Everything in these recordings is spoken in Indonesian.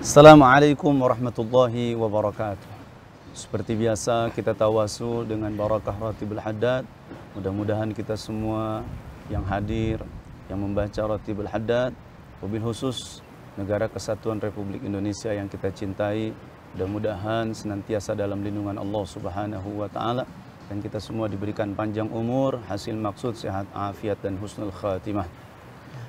Assalamualaikum warahmatullahi wabarakatuh. Seperti biasa kita tawasul dengan barakah Ratibul Haddad. Mudah-mudahan kita semua yang hadir, yang membaca Ratibul Haddad, wabil khusus Negara Kesatuan Republik Indonesia yang kita cintai, mudah-mudahan senantiasa dalam lindungan Allah Subhanahu wa taala dan kita semua diberikan panjang umur, hasil maksud, sehat, afiat dan husnul khatimah.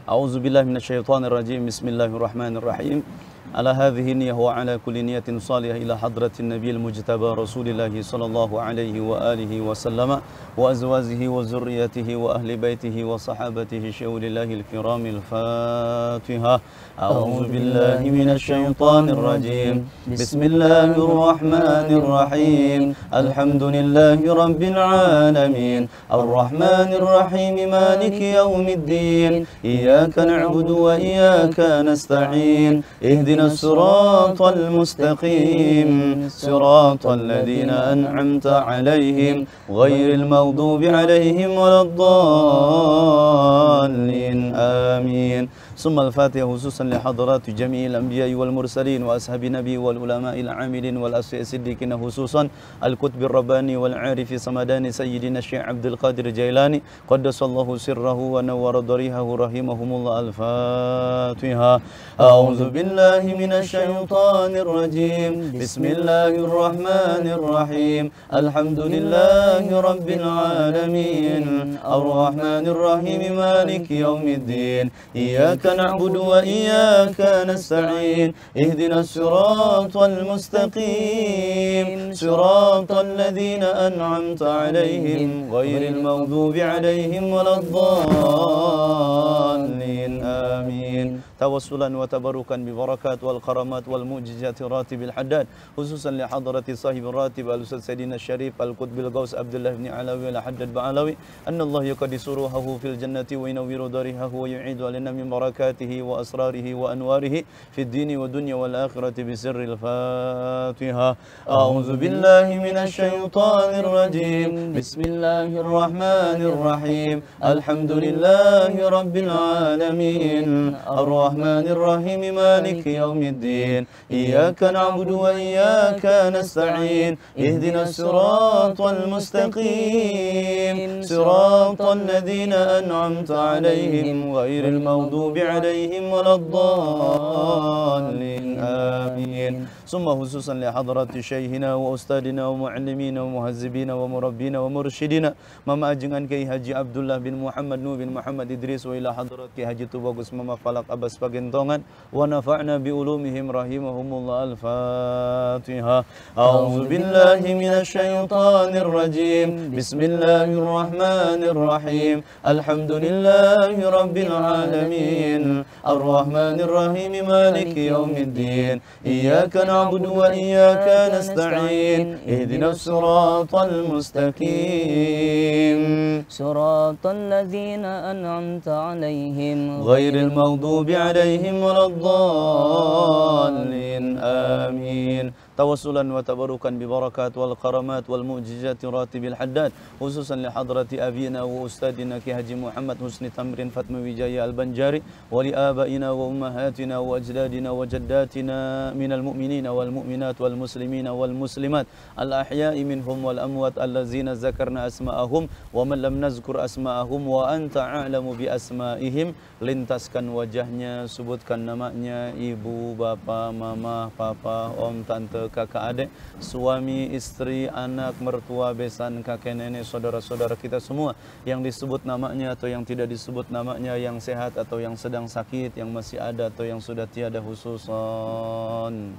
A'udzubillahi minasyaitonirrajim. Bismillahirrahmanirrahim. Ala hadhihi niyyah wa ala kulli niyatin salihah ila hadratin nabiyil mujtaba Rasulillah sallallahu alaihi wa alihi wa sallama wa azwajihi wa zurriyyatihi wa ahli baitihi wa sahabatihi syauhillahil kiramil Fatihah. A'udzu billahi minasyaitonir rajim. Bismillahirrahmanirrahim. Alhamdulillahi rabbil alamin. Arrahmanir rahim. Maliki yaumiddin. Iyyaka na'budu wa iyyaka nasta'in. اهدنا الصراط المستقيم صراط الذين أنعمت عليهم غير المغضوب عليهم ولا الضالين آمين. ثم الفاتحة خصوصا لحضرات جميع الأنبياء والمرسلين وأصحاب النبي والعلماء العاملين والأصفياء الصديقين خصوصا الكتب الرباني والعارف صمداني سيدنا الشيخ عبد القادر الجيلاني قدس الله سره ونور ضريحه رحمهم الله. الفاتحة. أعوذ بالله من الشيطان الرجيم. بسم الله الرحمن الرحيم. الحمد لله رب العالمين. الرحمن الرحيم. مالك يوم الدين. إياك نعبد وإياك نستعين. اهدنا الصراط المستقيم صراط الذين أنعمت عليهم غير المغضوب عليهم ولا الضالين آمين. توسلا وتبركا ببركات والكرامات والمعجزات راتب الحداد خصوصا لحضرة صاحب الراتب الأستاذ سيدنا الشريف القطب الغوث عبد الله بن علوي الحداد بعلوي أن الله يقدس روحه في الجنة وينور ضريحه ويعيد علينا من بركاته وأسراره وأنواره في الدين والدنيا والآخرة بسر الفاتحة. أعوذ بالله من الشيطان الرجيم. بسم الله الرحمن الرحيم. الحمد لله رب العالمين. الرحمن الرحيم. مالك يوم الدين. إياك نعبد وإياك نستعين. اهدنا الصراط المستقيم صراط الذين أنعمت عليهم غير المغضوب عليهم ولا الضالين آمين. ثم خصوصا لحضرات شيخنا وأستاذنا ومعلمين ومهذبين ومربين ومرشدين مما أجنان كي حجي عبد الله بن محمد نو بن محمد إدريس وإلى حضرات كي حجي توباغس مما فلق أبس باغنتونgan ونفعنا بعلومهم رحمهم الله. الفاتحة. أعوذ بالله من الشيطان الرجيم. بسم الله الرحمن الرحيم. الحمد لله رب العالمين. الرحمن الرحيم. مالك يوم الدين. إياك نعبد وإياك نستعين. اهدنا الصراط المستقيم صراط الذين أنعمت عليهم غير المغضوب عليهم ولا الضالين آمين. توسلا وتبركا ببركات والكرامات والمعجزات راتب الحداد خصوصا لحضرة أبينا وأستاذنا كي حجي محمد حسني تمرين فاطمة وجاية البنجاري ولآبائنا وأمهاتنا وأجدادنا وجداتنا من المؤمنين والمؤمنات والمسلمين والمسلمات الأحياء منهم والأموات الذين ذكرنا أسماءهم ومن لم نذكر أسماءهم وأنت أعلم بأسمائهم. Lintaskan wajahnya, sebutkan namanya, ibu, bapak, mama, papa, om, tante, kakak, adik, suami, istri, anak, mertua, besan, kakek, nenek, saudara-saudara kita semua yang disebut namanya atau yang tidak disebut namanya, yang sehat atau yang sedang sakit, yang masih ada atau yang sudah tiada khususan.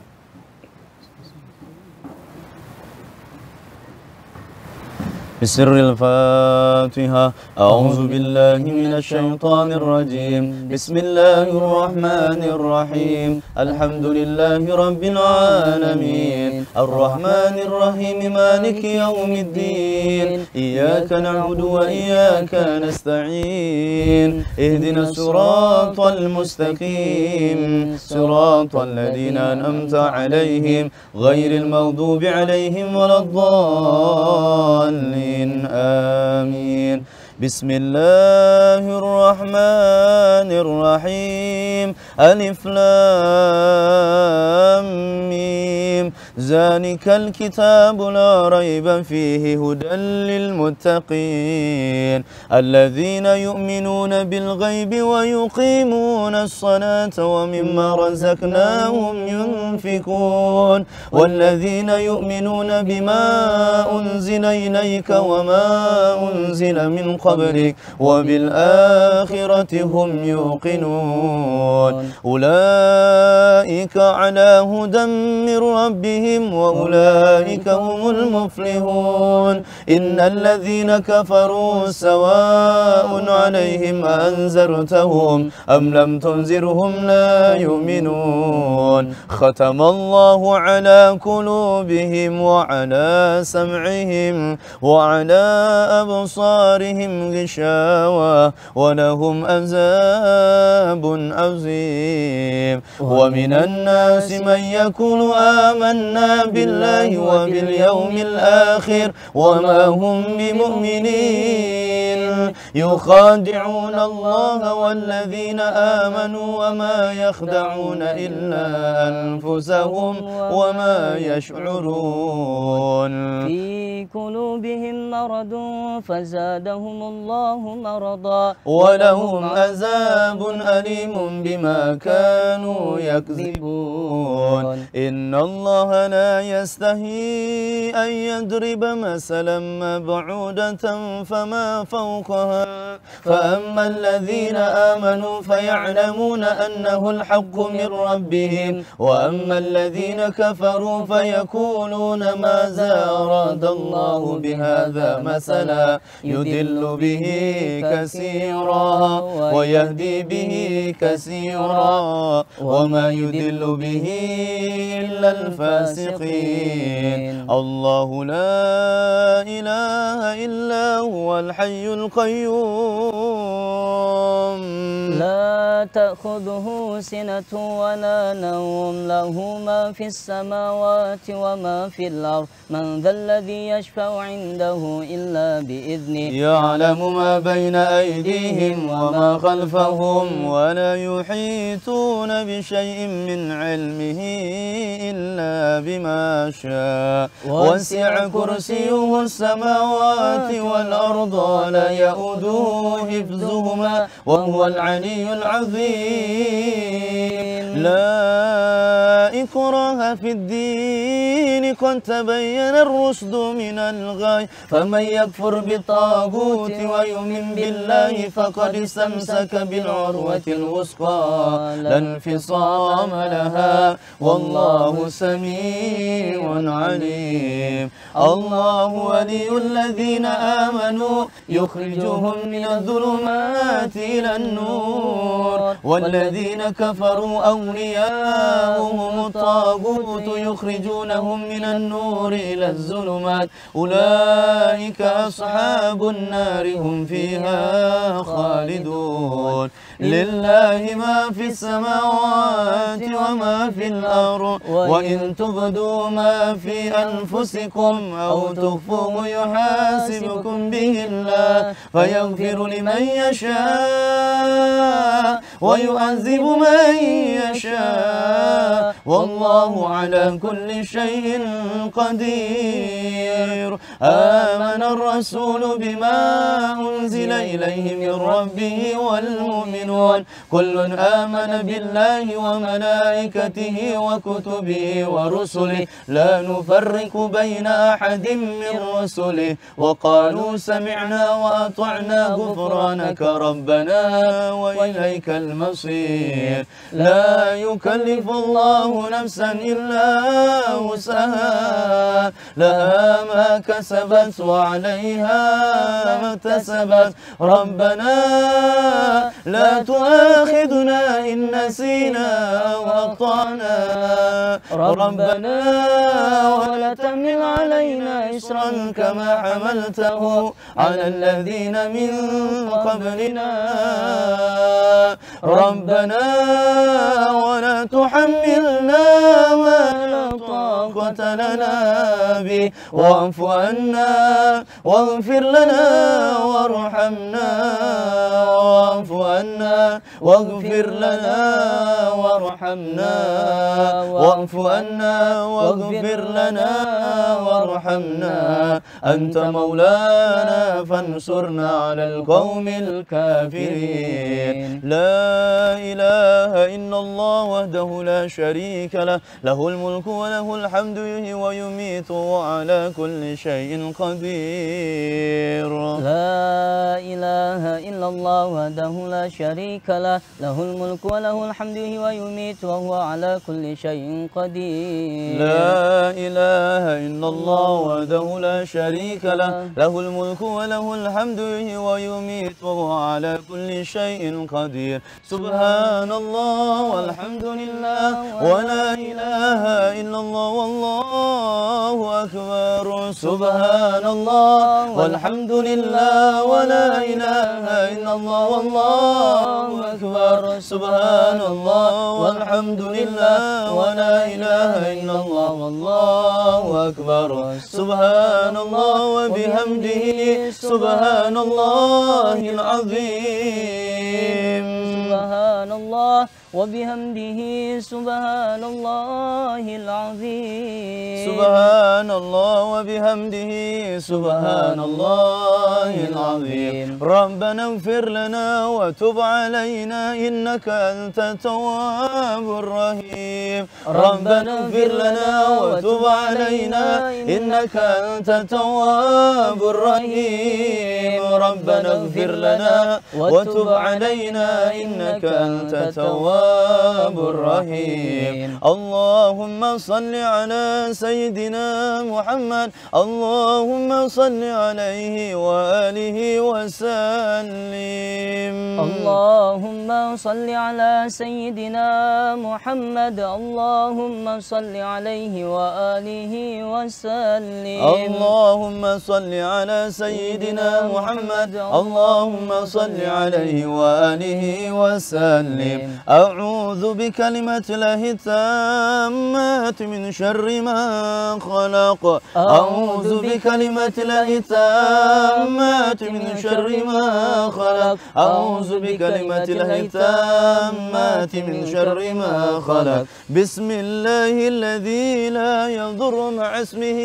بسر الفاتحة. أعوذ بالله من الشيطان الرجيم. بسم الله الرحمن الرحيم. الحمد لله رب العالمين. الرحمن الرحيم. مالك يوم الدين. إياك نعبد وإياك نستعين. اهدنا الصراط المستقيم صراط الذين أنعمت عليهم غير المغضوب عليهم ولا الضالين آمين. بسم الله الرحمن الرحيم. ألف لام ذلك الكتاب لا ريب فيه هدى للمتقين الذين يؤمنون بالغيب ويقيمون الصلاة ومما رزقناهم ينفقون والذين يؤمنون بما أنزل إليك وما أنزل من قبلك وبالآخرة هم يوقنون أولئك على هدى من ربهم وأولئك هم المفلحون إن الذين كفروا سواء عليهم أنذرتهم أم لم تنذرهم لا يؤمنون ختم الله على قلوبهم وعلى سمعهم وعلى أبصارهم غشاوة ولهم عذاب عظيم ومن الناس من يقول آمنا بالله وباليوم الآخر وما هم بمؤمنين يخادعون الله والذين آمنوا وما يخدعون إلا أنفسهم وما يشعرون في قلوبهم مرض فزادهم الله مرضا ولهم عذاب أليم بما كانوا يكذبون إن الله لا يستحي أن يضرب مثلا بعودة فما فوقها فأما الذين آمنوا فيعلمون أنه الحق من ربهم وأما الذين كفروا فيقولون ماذا أراد الله بهذا مثلا يضل به كثيرا ويهدي به كثيرا وما يضل به إلا الفاسقين الله لا إله إلا هو الحي القيوم لا تأخذه سنة ولا نوم له ما في السماوات وما في الأرض من ذا الذي يشفع عنده إلا بإذنه يعلم ما بين أيديهم وما خلفهم ولا يحيطون بشيء من علمه إلا بما شاء وسع كرسيه السماوات والأرض ولا يؤوده حفظهما وهو العلي العظيم لا إكراه في الدين قد تبين الرشد من الغي فمن يكفر بالطاغوت ويؤمن بالله فقد استمسك بالعروة الوثقى لا انفصام لها والله سميع عليم الله ولي الذين آمنوا يخرجهم من الظلمات إلى النور والذين كفروا أولياؤهم الطاغوت يخرجونهم من النور إلى الظلمات أولئك أصحاب النار هم فيها خالدون لله ما في السماوات وما في الأرض وإن تبدوا ما في أنفسكم أو تخفوه يحاسبكم به الله فيغفر لمن يشاء ويعذب من يشاء والله على كل شيء قدير آمن الرسول بما أنزل إليه من ربه والمؤمنون كل آمن بالله وملائكته وكتبه ورسله لا نفرق بين أحد من رسله وقالوا سمعنا وأطعنا غفرانك ربنا وإليك المصير لا يكلف الله نفسا إلا وسعها لها ما كسبت وعليها ما اكتسبت ربنا لا تؤاخذنا إن نسينا أو أخطأنا ربنا ولا تحمل علينا إصرا كما حملته على الذين من قبلنا ربنا ولا تحملنا ما لا طاقة أمرت لنا به، واعف عنا واغفر لنا وارحمنا، واعف عنا واغفر لنا وارحمنا، واعف عنا واغفر لنا وارحمنا، أنت مولانا فانصرنا على القوم الكافرين. لا إله إلا الله وحده لا شريك له، له الملك وله الحمد يحيي ويميت وعلى كل شيء قدير. لا إله إلا الله وحده لا شريك له، له الملك وله الحمد يحيي ويميت وهو على كل شيء قدير. لا إله إلا الله وحده لا شريك له، له الملك وله الحمد يحيي ويميت وهو على كل شيء قدير. سبحان الله والحمد لله ولا إله إلا الله والله أكبر. سبحان الله والحمد لله ولا إله إلا الله والله أكبر. سبحان الله والحمد لله ولا إله إلا الله والله أكبر. سبحان الله وبحمده سبحان الله العظيم. سبحان الله وبحمده سبحان الله العظيم. سبحان الله وبحمده سبحان الله العظيم. ربنا اغفر لنا وتب علينا إنك أنت التواب الرحيم. ربنا اغفر لنا وتب علينا إنك أنت التواب الرحيم. ربنا اغفر لنا وتب علينا إنك أنت التواب الرحيم. اللهم صل على سيدنا محمد، اللهم صل عليه وآله وسلم. اللهم صل على سيدنا محمد، اللهم صل عليه وآله وسلم. اللهم صل على سيدنا محمد، اللهم صل عليه وآله وسلم. أعوذ بكلمة الله التامات من شر ما خلق. أعوذ بكلمة الله التامات من شر ما خلق. أعوذ بكلمة الله التامات من شر ما خلق. بسم الله الذي لا يضر مع اسمه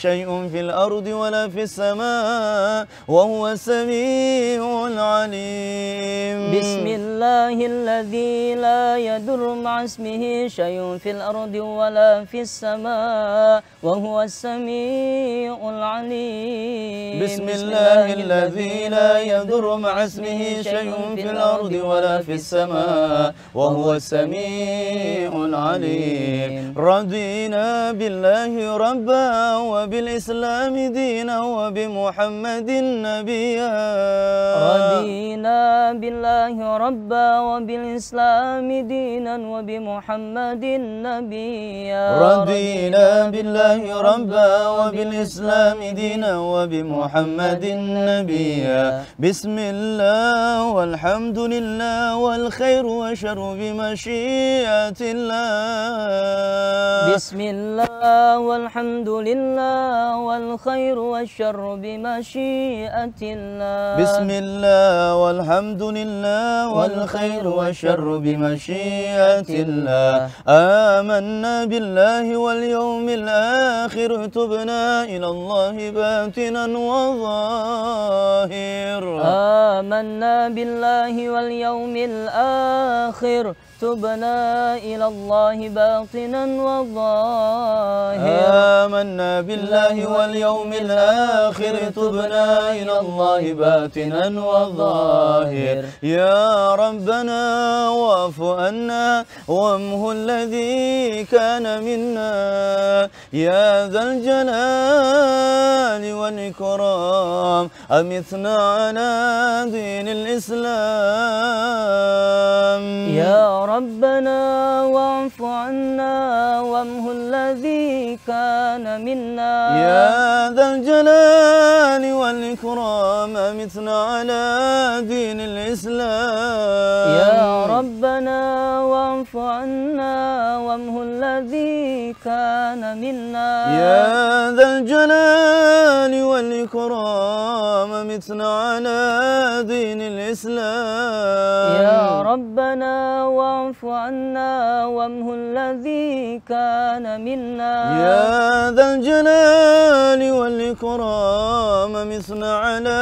شيء في الأرض ولا في السماء وهو السميع العليم. بسم الله الذي لا يضر مع اسمه شيء في الأرض ولا في السماء وهو السميع العليم. بسم الله الذي لا يضر مع اسمه شيء في الأرض ولا في السماء وهو السميع العليم. رضينا بالله ربا وبالإسلام دينا وبمحمد نبيا. رضينا بالله ربا وبالإسلام دينا وبمحمد نبيا. رضينا بالله ربا وبالإسلام دينا وبمحمد نبيا. بسم الله والحمد لله والخير والشر بمشيئة الله. بسم الله والحمد لله والخير والشر بمشيئة الله. بسم الله والحمد لله والخير والشر بمشيئة الله. آمنا بالله واليوم الآخر تبنا إلى الله باطنا وظاهر. آمنا بالله واليوم الآخر تبنا إلى الله باطنا وظاهر. آمنا بالله واليوم الآخر تبنا إلى الله باطنا وظاهر. يا ربنا واعف عنا وامه الذي كان منا يا ذا الجلال والإكرام. أمتنا على دين الإسلام. يا ربنا واعف عنا وامه الذي كان منا يا ذا الجلال والإكرام. أمتنا على دين الإسلام. يا ربنا واعف عنا وامه الذي الذي كان منا يا ذا الجلال والإكرام متنا على دين الإسلام يا ربنا واعف عنا وامه الذي كان منا يا ذا الجلال والإكرام متنا على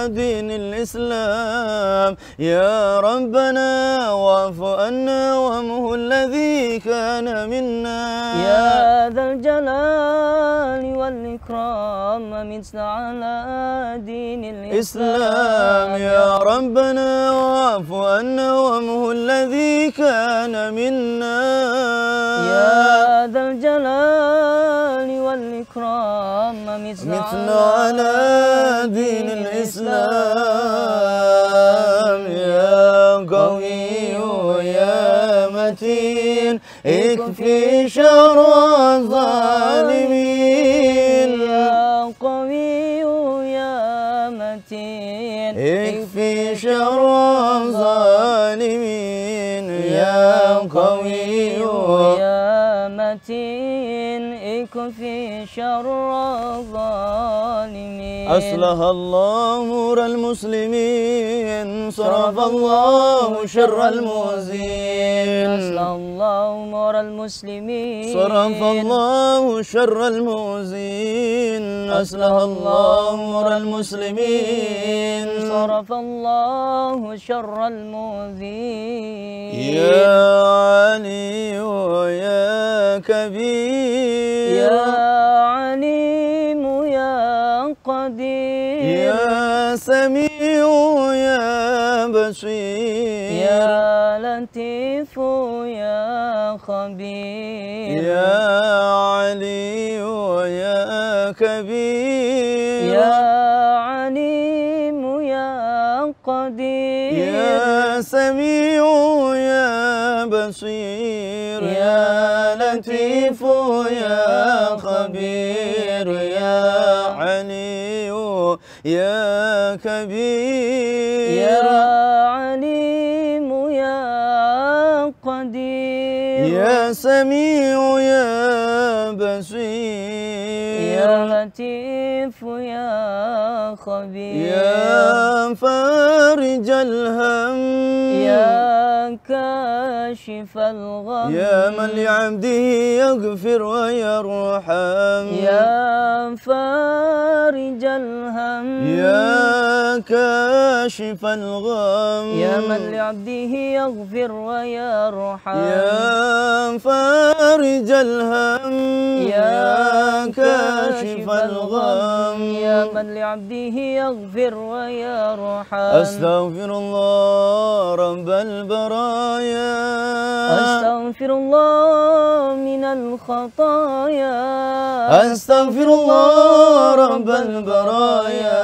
دين الإسلام يا ربنا واعف عنا وامه الذي كان منا يا ذا الجلال والإكرام متنا على دين الإسلام يا ربنا واعف عنا وامه الذي كان منا يا ذا الجلال والإكرام متنا على دين الإسلام يا قوي يا متين اكفي شر الظالمين يا قوي يا متين اكفي شر الظالمين يا قوي يا متين اكفي شر الظالمين أصلح الله أمور المسلمين صرف الله شر المؤذين أصلح الله أمور المسلمين صرف الله شر المؤذين أصلح الله أمور المسلمين صرف الله شر المؤذين يا علي يا كبير يا عليم يا قدير يا سميع يا بصير يا لطيف يا خبير يا علي يا كبير يا عليم يا قدير يا سميع يا بصير يا لطيف يا خبير يا علي يا كبير يا عليم يا قدير يا سميع يا بصير يا لطيف يا خبير يا فارج الهم يا كاشف الغم يا من لعبده يغفر ويرحم يا فارج الهم يا كاشف الغم يا من لعبده يغفر ويرحم يا فارج الهم يا كاشف الغم يا من لعبده يغفر ويرحم أستغفر الله رب البرايا أستغفر الله من الخطايا أستغفر الله رب البرايا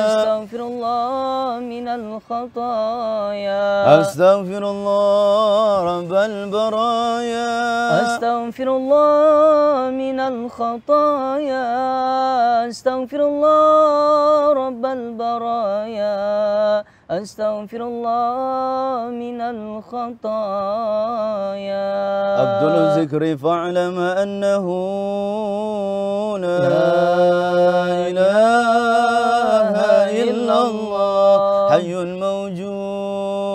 أستغفر الله من الخطايا أستغفر الله رب البرايا أستغفر الله من الخطايا أستغفر الله رب البرايا أستغفر الله من الخطايا أبدل الذكر فاعلم أنه لا إله إلا الله حي موجود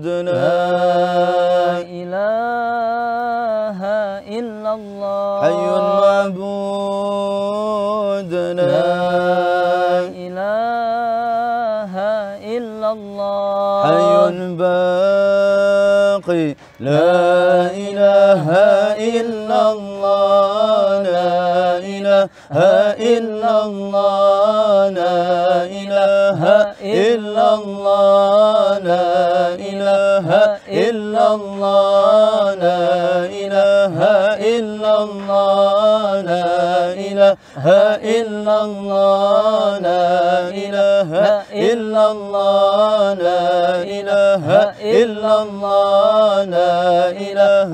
لا إله إلا الله حي معبود لا إله إلا الله حي باقي لا إله إلا الله لا إله إلا الله لا إله إلا الله لا إله إلا الله لا إله إلا الله لا إله إلا الله لا إله إلا الله لا إله إلا الله لا إله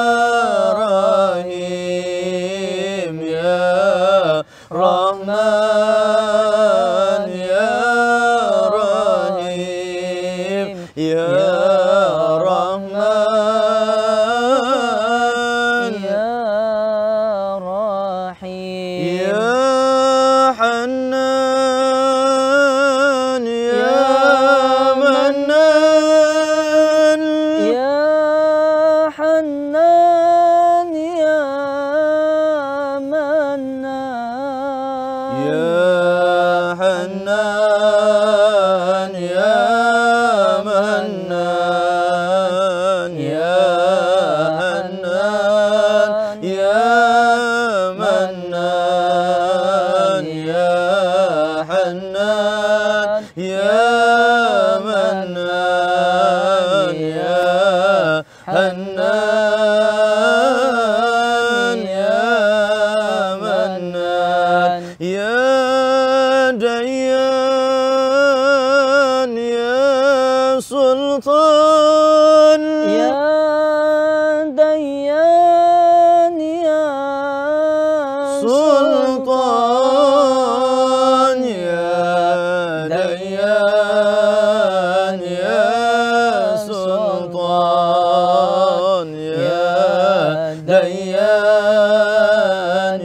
سلطان يا ديان يا سلطان يا ديان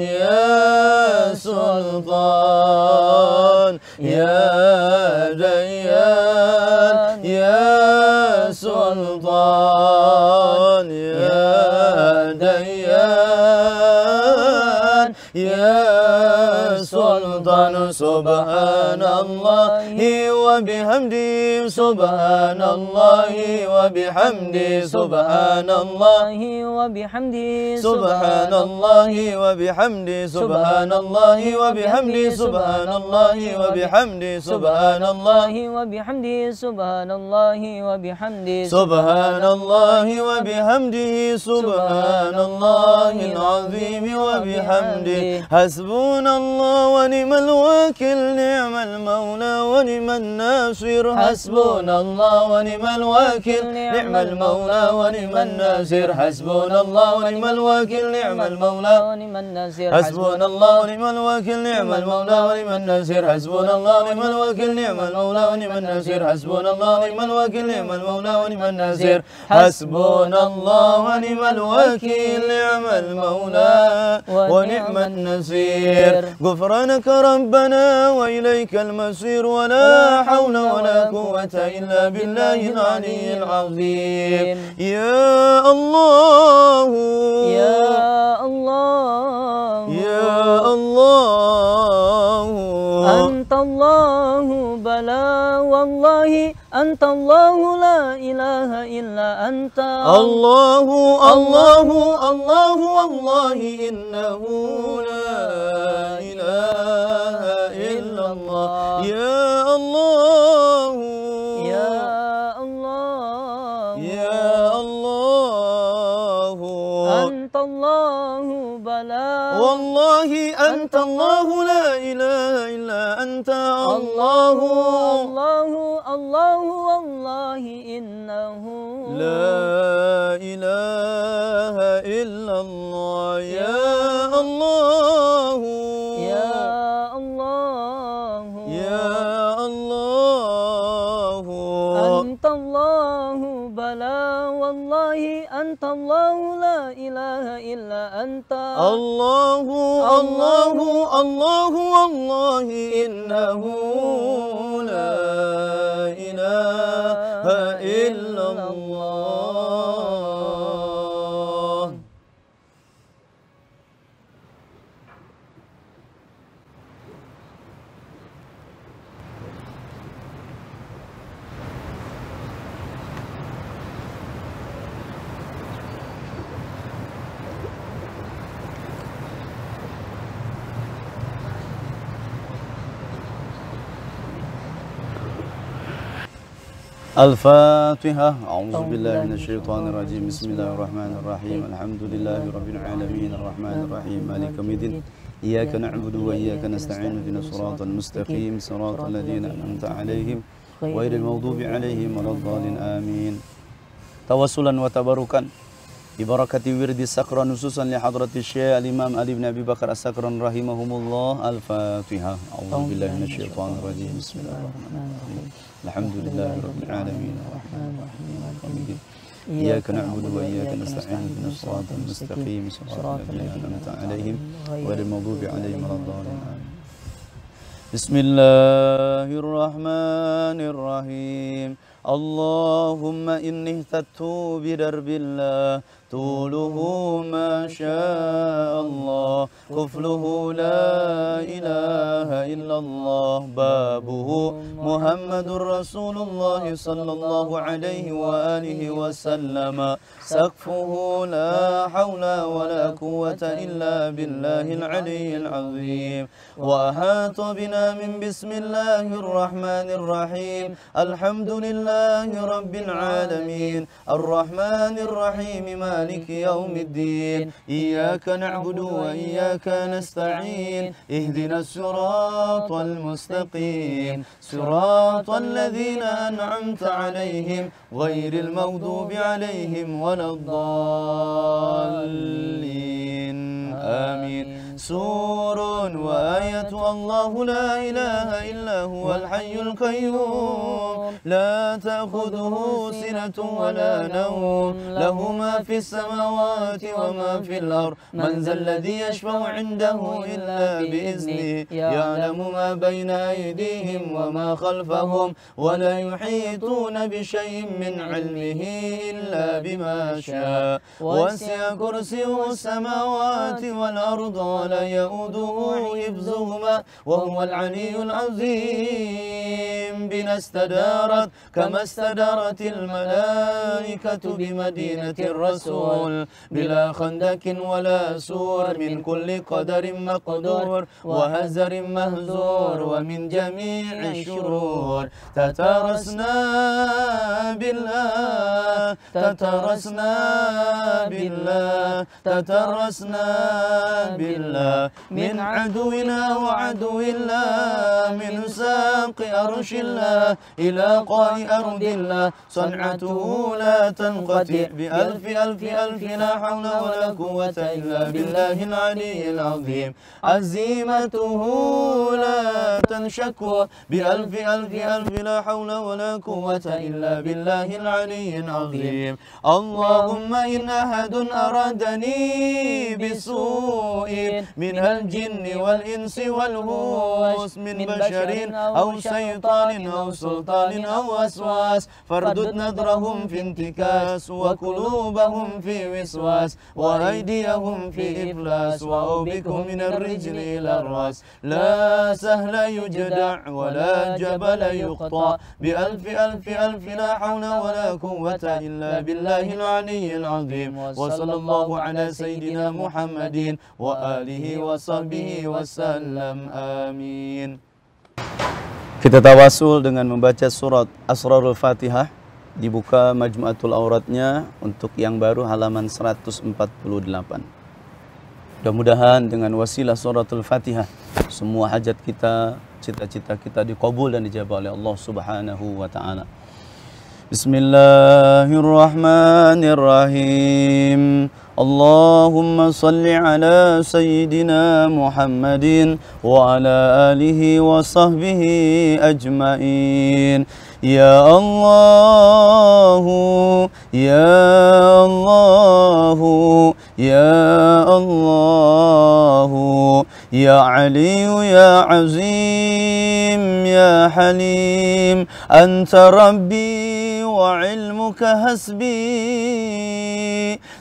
يا سلطان يا ديان يا سلطان يا ديان يا سلطان سبحان الله وبحمده سبحان الله وبحمده سبحان الله وبحمده سبحان الله وبحمده سبحان الله وبحمده سبحان الله وبحمده سبحان الله وبحمده سبحان الله وبحمده سبحان الله وبحمده سبحان الله العظيم وبحمده حسبنا الله ونعم الوكيل نعم المولى ونعم الناصر حسبنا الله ونعم الوكيل نعم المولى ونعم الناصر حسبنا الله ونعم الوكيل نعم المولى ونعم الناصر حسبنا الله ونعم الوكيل نعم المولى ونعم الناصر حسبنا الله ونعم الوكيل نعم المولى ونعم الناصر حسبنا الله ونعم الوكيل نعم المولى ونعم الناصر حسبنا الله ونعم الوكيل نعم المولى ونعم النصير غفرانك ربنا وإليك المصير ولا حول ولا قوة إلا بالله العلي العظيم يا الله يا الله يا الله أنت الله بلا والله أنت الله لا إله إلا أنت الله الله الله والله إنه لا إله إلا الله يا الله يا الله يا الله أنت الله بلا والله أنت الله لا إله إلا أنت الله الله الله والله إنه لا إله إلا الله يا الله يا الله يا الله أنت الله بلا والله أنت الله لا إله إلا أنت الله الله الله والله إنه لا إله إلا الله الفاتحة أعوذ بالله من الشيطان الرجيم بسم الله الرحمن الرحيم الحمد لله رب العالمين الرحمن الرحيم مالك يوم الدين إياك نعبد وإياك نستعين اهدنا الصراط المستقيم صراط الذين أنعمت عليهم غير المغضوب عليهم ولا الضالين آمين توسلا وتبركا ببركة ورد السكران خصوصا لحضرة الشيخ الإمام علي بن أبي بكر السكران رحمهم الله الفاتحة أعوذ بالله من الشيطان الرجيم بسم الله الرحمن الرحيم الحمد لله رب العالمين الرحمن الرحيم مالك يوم الدين إياك نعبد وإياك نستعين اهدنا الصراط المستقيم صراط الذين أنعمت عليهم غير المغضوب عليهم ولا الضالين بسم الله الرحمن الرحيم اللهم إني اهتدت بدرب الله طوله ما شاء الله قفله لا إله إلا الله بابه محمد رسول الله صلى الله عليه وآله وسلم سقفه لا حول ولا قوة إلا بالله العلي العظيم وأحاط بنا من بسم الله الرحمن الرحيم الحمد لله رب العالمين الرحمن الرحيم مالك يوم الدين إياك نعبد وإياك نستعين اهدنا الصراط المستقيم صراط الذين أنعمت عليهم غير المغضوب عليهم ولا الضالين آمين سور وآية الله لا إله إلا هو الحي القيوم لا تأخذه سنة ولا نوم له ما في السماوات وما في الأرض من ذا الذي يشفع عنده إلا بإذنه يعلم ما بين أيديهم وما خلفهم ولا يحيطون بشيء من علمه إلا بما شاء وسع كرسيه السماوات والأرض ولا يؤوده حفظهما وهو العلي العظيم بنا استدارت كما استدارت الملائكة بمدينة الرسول بلا خندق ولا سور من كل قدر مقدور وهزر مهزور ومن جميع الشرور تترسنا بالله تترسنا بالله تترسنا بالله من عدونا وعدو الله من ساق أرش الله إلى قاع أرض الله صنعته لا تنقطع بألف ألف ألف لا حول ولا قوة إلا بالله العلي العظيم عزيمته لا تنشك بألف ألف ألف لا حول ولا قوة إلا بالله العلي العظيم اللهم إن أحد أرادني بسوء من الجن والإنس والهوس من بشر أو شيطان أو سلطان أو وسواس فاردد نظرهم في انتكاس وقلوبهم في وسواس وأيديهم في إفلاس وأوبكهم من الرجل إلى الرأس لا سهل يجدع ولا جبل يقطع بألف ألف ألف لا حول ولا قوة إلا بالله العلي العظيم وصلى الله على سيدنا محمد وآله وصحبه وسلم آمين. Kita tawasul dengan membaca surat Asrarul Fatihah. Dibuka Majmu'atul Auratnya untuk yang baru halaman 148. Mudah-mudahan dengan wasilah suratul Fatihah semua hajat kita, cita-cita kita dikabul dan dijawab oleh Allah Subhanahu wa taala. Bismillahirrahmanirrahim. Allahumma salli ala Sayyidina Muhammadin wa ala alihi wa sahbihi ajma'in. Ya Allahu, Ya Allahu, Ya Allahu, Ya Aliyu, Ya Azim, Ya Halim, Anta Rabbi wa ilmuka hasbi,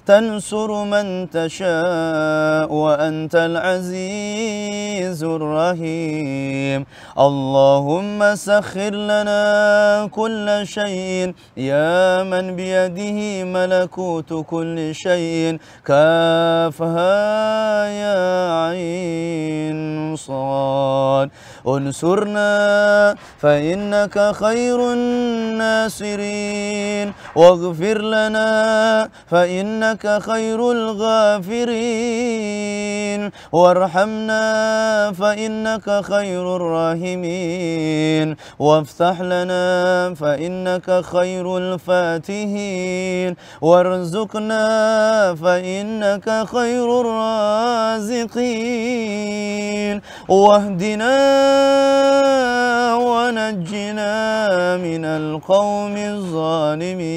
tansuru man tasha wa antal azizur rahim. Allahumma sakhir lana كل شيء يا من بيده ملكوت كل شيء كافها يا عين صاد انصرنا فإنك خير الناصرين واغفر لنا فإنك خير الغافرين وارحمنا فإنك خير الراحمين وافتح لنا فإنك خير الفاتحين وارزقنا فإنك خير الرازقين واهدنا ونجنا من القوم الظالمين.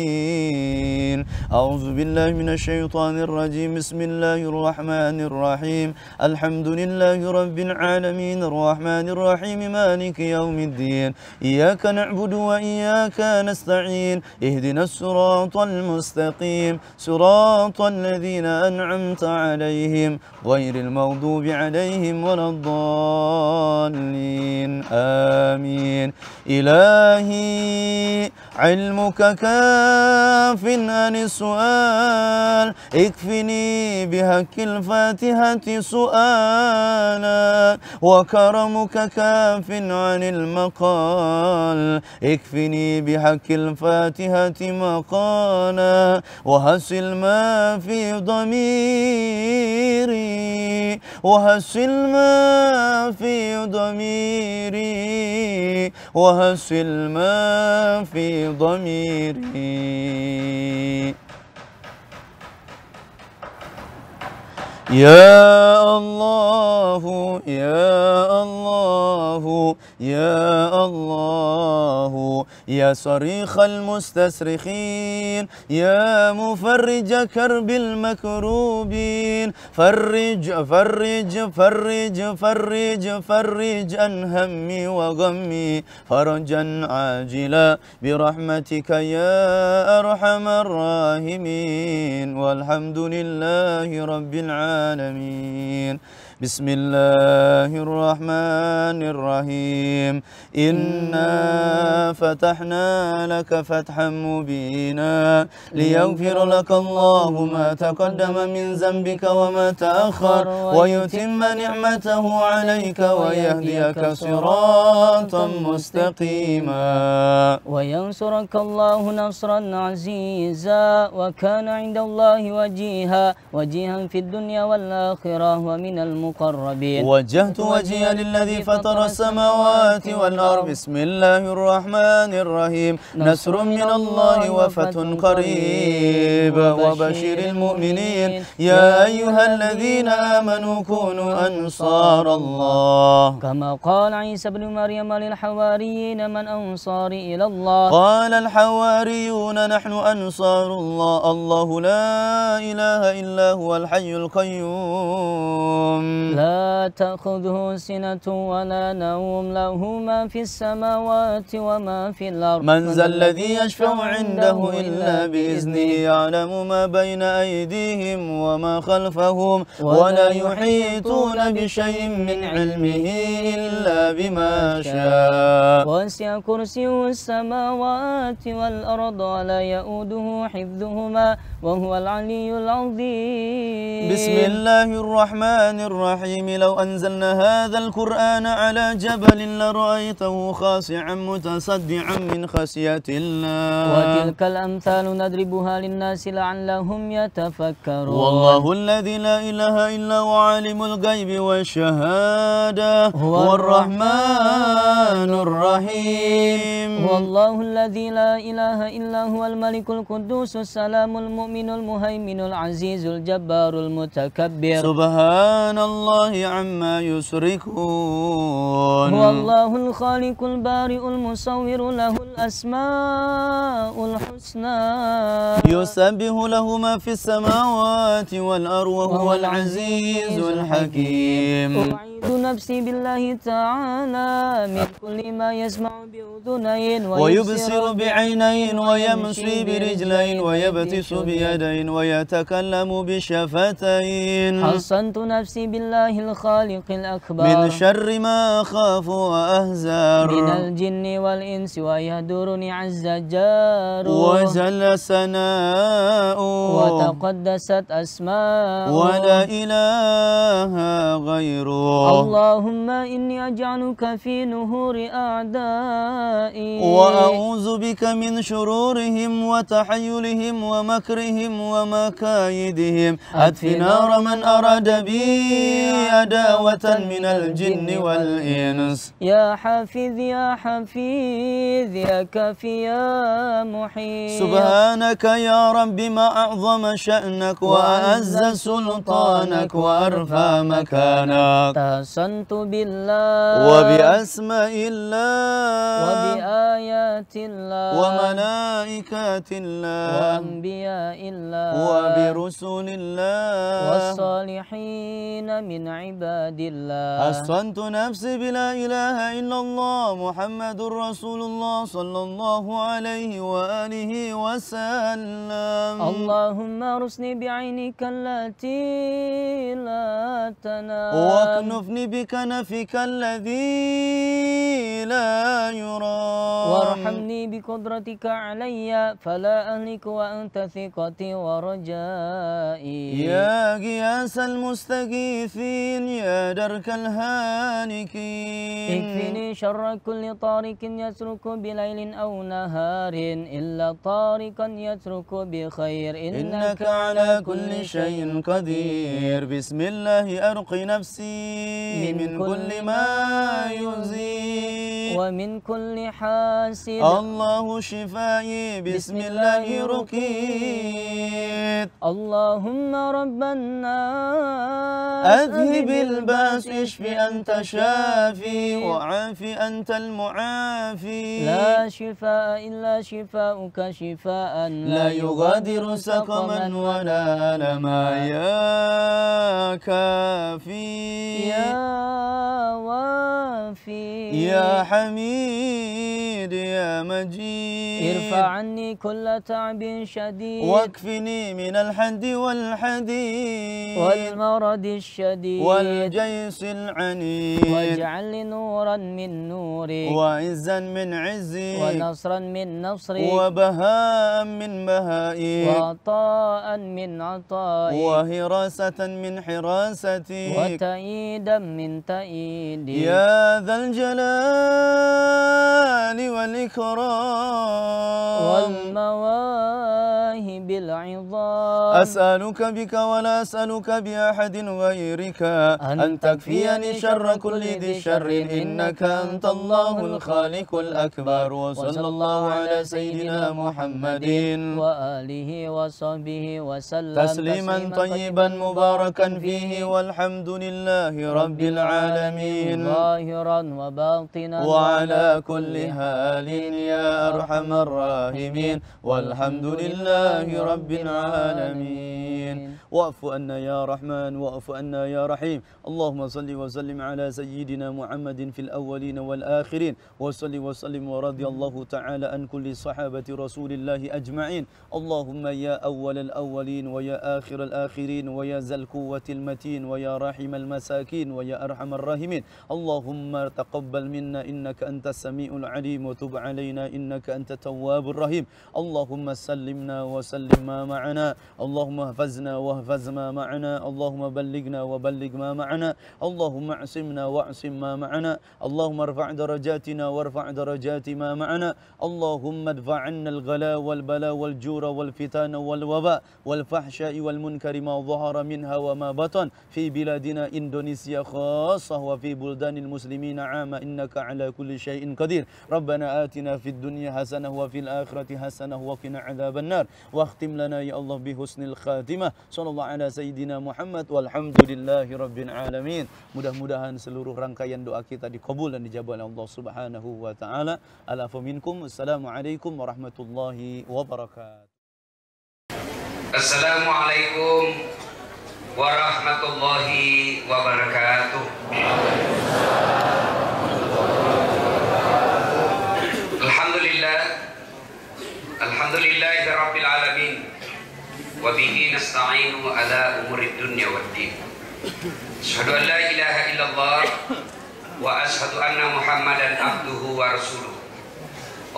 أعوذ بالله من الشيطان الرجيم. بسم الله الرحمن الرحيم. الحمد لله رب العالمين الرحمن الرحيم مالك يوم الدين. إياك نعبد وإياك نستعين. اهدنا الصراط المستقيم صراط الذين أنعمت عليهم غير المغضوب عليهم ولا الضالين آمين. إلهي علمك كاف عن السؤال اكفني بحق الفاتحة سؤالا وكرمك كاف عن المقال اكفني بحق الفاتحة مقالا وحصل ما في ضميري وحصل ما في ضميري وحصل ما في ضميري. يا الله يا الله يا الله يا صريخ المستصرخين يا مفرج كرب المكروبين فرج فرج فرج فرج فرج عن همي وغمي فرجا عاجلا برحمتك يا أرحم الراحمين والحمد لله رب العالمين. بسم الله الرحمن الرحيم. إنا فتحنا لك فتحا مبينا ليغفر لك الله ما تقدم من ذنبك وما تأخر ويتم نعمته عليك ويهديك صراطا مستقيما وينصرك الله نصرا عزيزا وكان عند الله وجيها في الدنيا والآخرة ومن المقربين. وجهت وجهي للذي فطر السماوات والأرض. بسم الله الرحمن الرحيم. نصر من الله وفتح قريب وبشر المؤمنين يا أيها الذين آمنوا كونوا أنصار الله كما قال عيسى بن مريم للحواريين من أنصاري إلى الله قال الحواريون نحن أنصار الله الله لا إله إلا هو الحي القيوم لا تأخذه سنة ولا نوم له ما في السماوات وما في الأرض من ذا الذي يشفع عنده إلا بإذنه يعلم ما بين أيديهم وما خلفهم ولا يحيطون بشيء من علمه إلا بما شاء وسع كرسيه السماوات والأرض ولا يؤوده حفظهما وهو العلي العظيم. بسم الله الرحمن الرحيم. لو أنزلنا هذا القرآن على جبل لرأيته خاشعا متصدعا من خشية الله وتلك الأمثال نضربها للناس لعلهم يتفكرون. والله الذي لا إله إلا هو عالم الغيب والشهادة هو الرحمن الرحيم. والله الذي لا إله إلا هو الملك القدوس السلام المؤمن المهيمن العزيز الجبار المتكبر سبحان الله عما يشركون. هو الله الخالق البارئ المصور له الأسماء الحسنى يسبح له ما في السماوات والأرض وهو العزيز الحكيم. أعيذ نفسي بالله تعالى من كل ما يسمع بأذنين ويبصر بعينين ويمشي برجلين ويبتس بيدين ويتكلم بشفتين. حصنت نفسي بالله الخالق الأكبر من شر ما أخاف وأهزر من الجن والإنس ويهدرني عز جار وجل ثناؤه وتقدست أسماؤه ولا إله غيره. اللهم إني أجعلك في نهور أعدائي وأعوذ بك من شرورهم وتحيلهم ومكرهم ومكايدهم. أطفئ نار من أراد بي عداوة من الجن والإنس. يا حافظ يا حفيظ يا كافي يا محيط. سبحانك يا رب ما أعظم شأنك وأعز سلطانك وأرفع مكانك. تحصنت بالله وبأسماء الله وبآيات الله وملائكة الله وأنبياء الله وبرسل الله والصالحين من عباد الله. حصنت نفسي بلا إله إلا الله محمد رسول الله صلى الله عليه وآله وسلم. اللهم ارسني بعينك التي لا تنام واكنفني بكنفك الذي لا يرام وارحمني بقدرتك علي فلا أهلك وأنت ثقتي ورجائي. يا غياث المستغيثين يا درك الهالكين. اكفني شر كل طارق يترك بليل أو نهار إلا طارقا يترك بخير إنك على كل شيء قدير. بسم الله أرق نفسي من كل ما يؤذي ومن كل حاسد الله شفائي بسم الله رقيت اللهم رب الناس أذهب الباس اشف أنت شافي وعافي أنت المعافي لا شفاء إلا شفاؤك شفاء لا يغادر سقما ولا ألما يا كافي يا وافي يا حميد يا مجيد ارفع عني كل تعب شديد واكفني من الحد والحديد والمرض الشديد والجيش العنيد واجعل لي نورا من نوري وعزا من عزي ونصرا من نصري وبهاء من بهائي وعطاء من عطائي وهراسة من حراستي وتأييدا من تأييدي يا ذا الجلال والإكرام والمواهب العظام أسألك بك ولا أسألك بأحد غيرك أن تكفيني شر كل ذي شر إنك أنت الله الخالق الأكبر وصلى الله على سيدنا محمد وآله وصحبه وسلم تسليما طيبا مباركا فيه والحمد لله رب العالمين ظاهرا وباطنا وعلى كل حال يا أرحم الراحمين والحمد لله رب العالمين واعف عنا يا رحمن واعف عنا يا رحيم اللهم صل وسلم على سيدنا محمد في الأولين والآخرين وصل وسلم ورضي الله تعالى عن كل صحابة رسول الله أجمعين اللهم يا أول الأولين ويا آخر الآخرين ويا ذا القوة المتين ويا رحم المساكين ويا أرحم الراحمين اللهم تقبل منا إنك أنت السميع العليم وتب علينا إنك أنت التواب الرحيم اللهم سلمنا وسلم ما معنا اللهم احفظنا واحفظ ما معنا اللهم بلغنا وبلغ ما معنا اللهم اعصمنا واعصم ما معنا اللهم ارفع درجاتنا وارفع درجات ما معنا اللهم ادفع عنا الغلا والبلاء والجور والفتن والوباء والفحشاء والمنكر ما ظهر منها وما بطن في بلادنا إندونيسيا خاصة وفي بلدان المسلمين عامة إنك على كل شيء قدير ربنا آتنا في الدنيا حسنة وفي الآخرة حسنة وقنا عذاب النار واختم لنا يا الله بحسن الخاتمة صلى الله على سيدنا Muhammad walhamdulillahi rabbil alamin. Mudah-mudahan seluruh rangkaian doa kita dikabul dan dijabah oleh Allah Subhanahu wa taala. Ala faminkum. Assalamualaikum warahmatullahi wabarakatuh. Assalamualaikum warahmatullahi wabarakatuh. Alhamdulillahi rabbil alamin. Wa bihi nasta'inu ala umurid dunya waddin. Asyhadu an la ilaha illallah wa asyhadu anna Muhammadan abduhu wa rasuluh.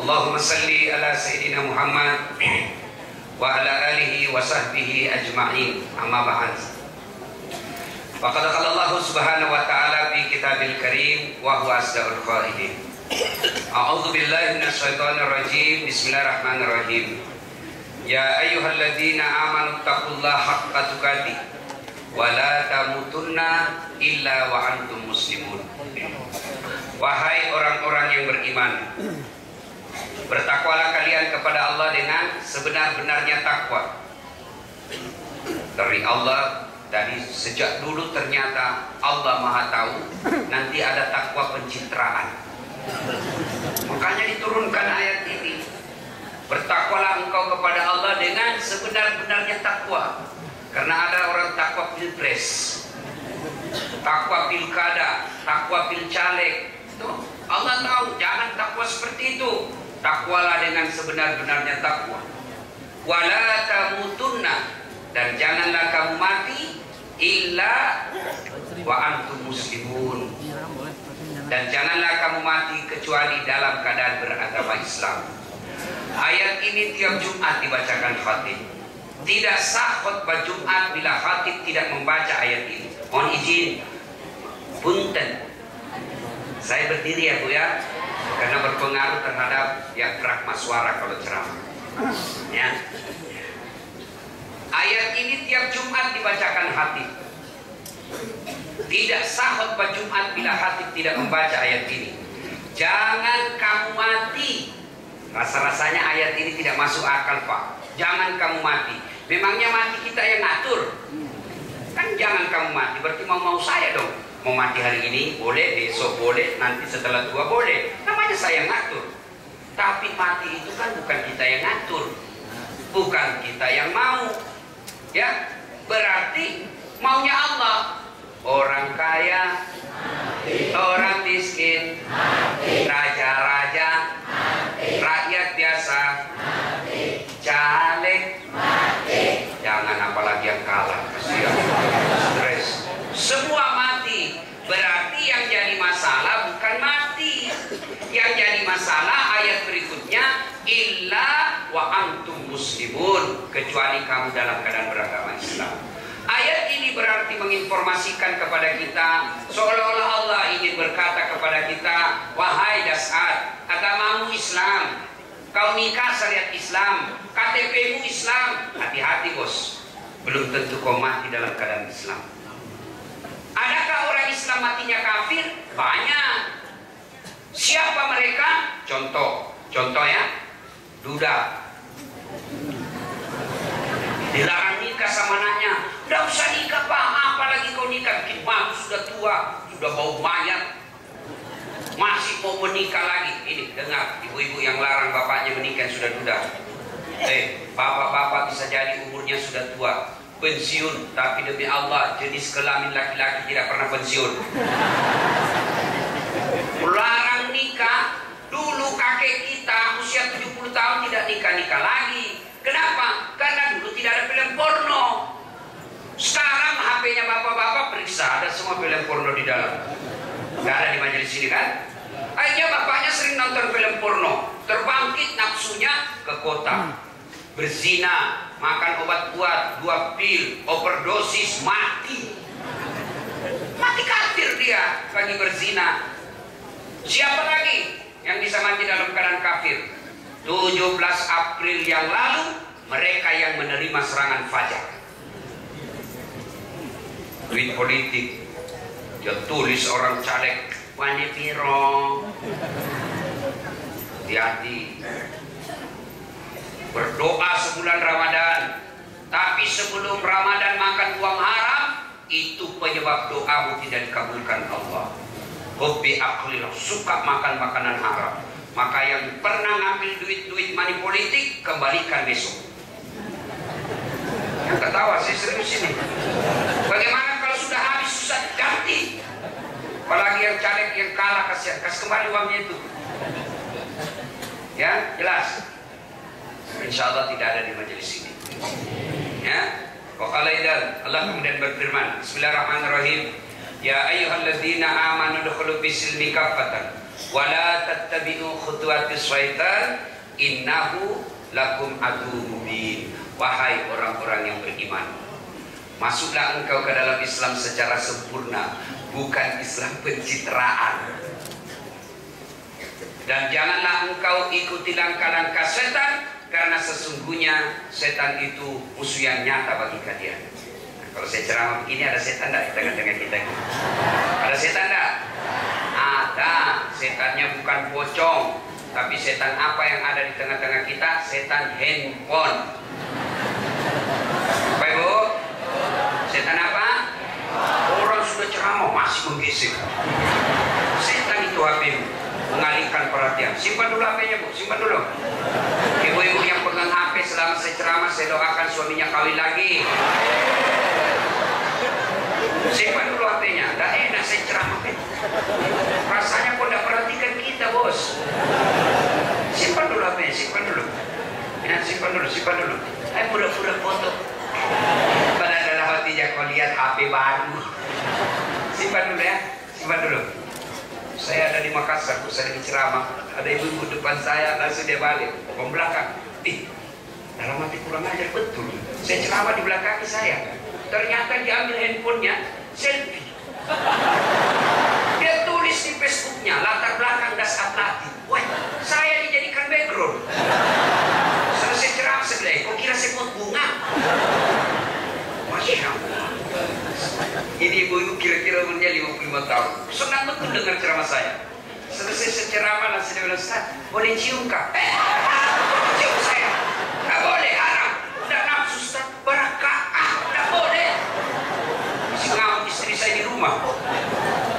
Allahumma salli ala sayyidina Muhammad wa ala alihi wa sahbihi ajma'in. Amma ba'd. Faqad qala Allah subhanahu wa ta'ala fi kitabil karim wa huwa asdaqul qailin. A'udzu billahi minasyaitonir rajim. Bismillahirrahmanirrahim. Ya ayyuhalladzina amanu taqullaha haqqa tuqatih wa la tamutunna illa wa antum muslimun. Wahai orang-orang yang beriman, bertakwalah kalian kepada Allah dengan sebenar-benarnya takwa. Dari Allah, dari sejak dulu ternyata Allah Maha Tahu, nanti ada takwa pencitraan. Makanya diturunkan ayat ini. Bertakwalah engkau kepada Allah dengan sebenar-benarnya takwa. Karena ada orang takwa pilpres, takwa pilkada, takwa pilcaleg. Allah tahu, jangan takwa seperti itu. Takwalah dengan sebenar-benarnya takwa. Wala tamutunna, dan janganlah kamu mati illa wa antum muslimun. Dan janganlah kamu mati kecuali dalam keadaan beragama Islam. Ayat ini tiap Jumat dibacakan khatib. Tidak sah khutbah Jumat bila khatib tidak membaca ayat ini. Mohon izin, punten, saya berdiri ya Bu ya, karena berpengaruh terhadap ya pragma suara kalau ceramah. Ya. Ayat ini tiap Jumat dibacakan khatib. Tidak sah khutbah Jumat bila khatib tidak membaca ayat ini. Jangan kamu mati. Rasa-rasanya ayat ini tidak masuk akal, Pak. Jangan kamu mati. Memangnya mati kita yang ngatur? Kan jangan kamu mati, berarti mau saya dong. Mau mati hari ini boleh, besok boleh, nanti setelah tua boleh. Namanya saya ngatur. Tapi mati itu kan bukan kita yang ngatur, bukan kita yang mau. Ya, berarti maunya Allah. Orang kaya, orang miskin, raja-raja, rakyat biasa, caleg, jangan apalagi yang kalah, kasihan, stres, semua mati. Berarti yang jadi masalah bukan mati, yang jadi masalah ayat berikutnya, illa wa antum muslimun, kecuali kamu dalam keadaan beragama Islam. Ayat ini berarti menginformasikan kepada kita, seolah-olah Allah ingin berkata kepada kita, wahai Das'ad, agamamu Islam, kau nikah syariat Islam, KTP-mu Islam. Hati-hati bos, belum tentu kau mati dalam keadaan Islam. Adakah orang Islam matinya kafir? Banyak. Siapa mereka? Contoh ya, duda dilarang nikah sama anaknya. Udah usah nikah Pak, apalagi kau nikah, bikin malu, sudah tua, sudah bau mayat, masih mau menikah lagi. Ini dengar, ibu-ibu yang larang bapaknya menikah yang sudah duda. Bapak-bapak bisa jadi umurnya sudah tua, pensiun, tapi demi Allah jenis kelamin laki-laki tidak pernah pensiun. Larang nikah. Dulu kakek kita usia 70 tahun tidak nikah-nikah lagi. Kenapa? Karena dulu tidak ada film porno. Sekarang HP-nya bapak-bapak periksa, ada semua film porno di dalam. Gak ada di majelis ini kan? Akhirnya bapaknya sering nonton film porno, terbangkit nafsunya ke kota, berzina, makan obat kuat, 2 pil, overdosis, mati. Mati kafir dia lagi berzina. Siapa lagi yang bisa mati dalam keadaan kafir? 17 April yang lalu mereka yang menerima serangan fajar. Duit politik, dia tulis orang caleg, wani piro, hati-hati. Berdoa sebulan Ramadan, tapi sebelum Ramadan makan uang haram, itu penyebab doamu tidak dikabulkan Allah. Hobi aklil, suka makan makanan haram. Maka yang pernah ngambil duit-duit money politik, kembalikan besok. Yang ketawa, saya serius ini. Bagaimana kalau sudah habis, susah ganti. Apalagi yang caleg yang kalah, kasih kembali uangnya itu. Ya, jelas. Insya Allah tidak ada di majelis ini. Ya, Allah kemudian berfirman, Bismillahirrahmanirrahim. Ya ayyuhalladzina amanu dukhulu fis-silmi kaffatan wa la tattabi'u khutuwatis syaitan innahu lakum aduwwun mubin. Wahai orang-orang yang beriman, masuklah engkau ke dalam Islam secara sempurna, bukan Islam pencitraan. Dan janganlah engkau ikuti langkah-langkah setan, karena sesungguhnya setan itu musuh yang nyata bagi kalian. Kalau saya ceramah begini, ada setan enggak di tengah-tengah kita? Ada setan enggak? Ada. Setannya bukan pocong, tapi setan apa yang ada di tengah-tengah kita? Setan handphone. Baik Bu? Setan apa? Orang sudah ceramah masih menggisik. Setan itu HP mengalihkan perhatian. Simpan dulu HP-nya Bu, simpan dulu. Ibu-ibu yang pegang HP selama saya ceramah, saya doakan suaminya kawin lagi. Simpan dulu HP-nya. Tidak enak saya ceramah. Rasanya kok tidak perhatikan kita bos. Simpan dulu HP-nya, simpan dulu. Ya, simpan dulu. Pura-pura foto. Padahal dalam hatinya kau lihat HP baru. Simpan dulu ya, simpan dulu. Saya ada di Makassar, saya lagi ceramah. Ada ibu-ibu depan saya, langsung dia balik. Ke belakang. Dalam hati kurang ajar betul. Saya ceramah di belakang saya. Ternyata diambil handphonenya, selfie. Dia tulis di Facebooknya, latar belakang Das'ad Latif. Wah, saya dijadikan background. Selesai ceramah sebelah, kok kira saya pot bunga? Masya Allah. Ini ibu-ibu kira-kira umurnya 55 tahun. Senang betul dengar ceramah saya. Selesai ceramah langsung dia bilang, Ustaz, boleh cium kah? Cium saya. Nggak boleh, haram. Udah nafsu Ustaz, barakah. Nggak boleh. Masih ngamuk istri saya di rumah.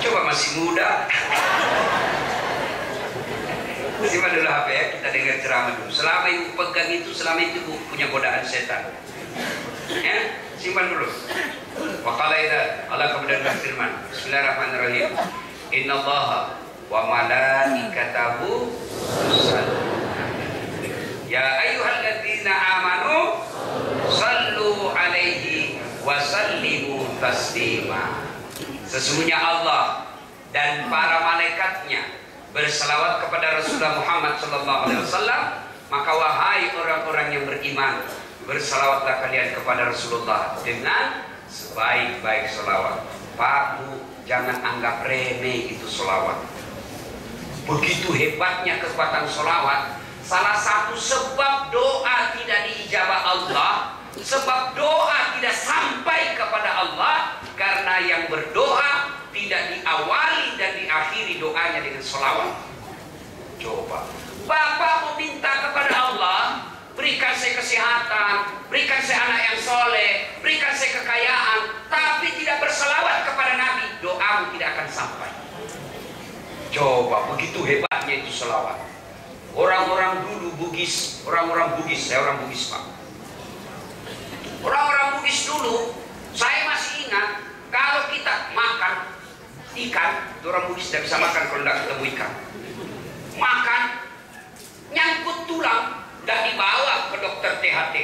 Coba masih muda. Simpan dulu HP ya, kita dengar ceramah dulu. Selama ibu pegang itu, selama itu ibu punya godaan setan. Ya, simpan dulu. Waqala idza Allah kemudian berfirman, Bismillahirrahmanirrahim. Innallaha wa malaikatahu yusalluna. Ya ayyuhalladzina amanu sallu alaihi wa sallimu taslima. Sesungguhnya Allah dan para malaikatnya berselawat kepada Rasulullah Muhammad SAW, maka wahai orang-orang yang beriman, berselawatlah kalian kepada Rasulullah dengan sebaik-baik selawat. Pak, Bu, jangan anggap remeh itu selawat. Begitu hebatnya kekuatan selawat. Salah satu sebab doa tidak diijabah Allah, sebab doa tidak sampai kepada Allah, karena yang berdoa tidak diawali dan diakhiri doanya dengan selawat. Coba, Bapak mau minta kepada Allah, berikan saya kesehatan, berikan saya anak yang soleh, berikan saya kekayaan, tapi tidak berselawat kepada Nabi, doamu tidak akan sampai. Coba, begitu hebatnya itu selawat. Orang-orang dulu Bugis, orang-orang Bugis, saya orang Bugis Pak. Orang-orang Bugis dulu, saya masih ingat, kalau kita makan ikan, orang Bugis tidak bisa makan kalau tidak ketemu ikan. Makan, nyangkut tulang, tidak dibawa ke dokter THT.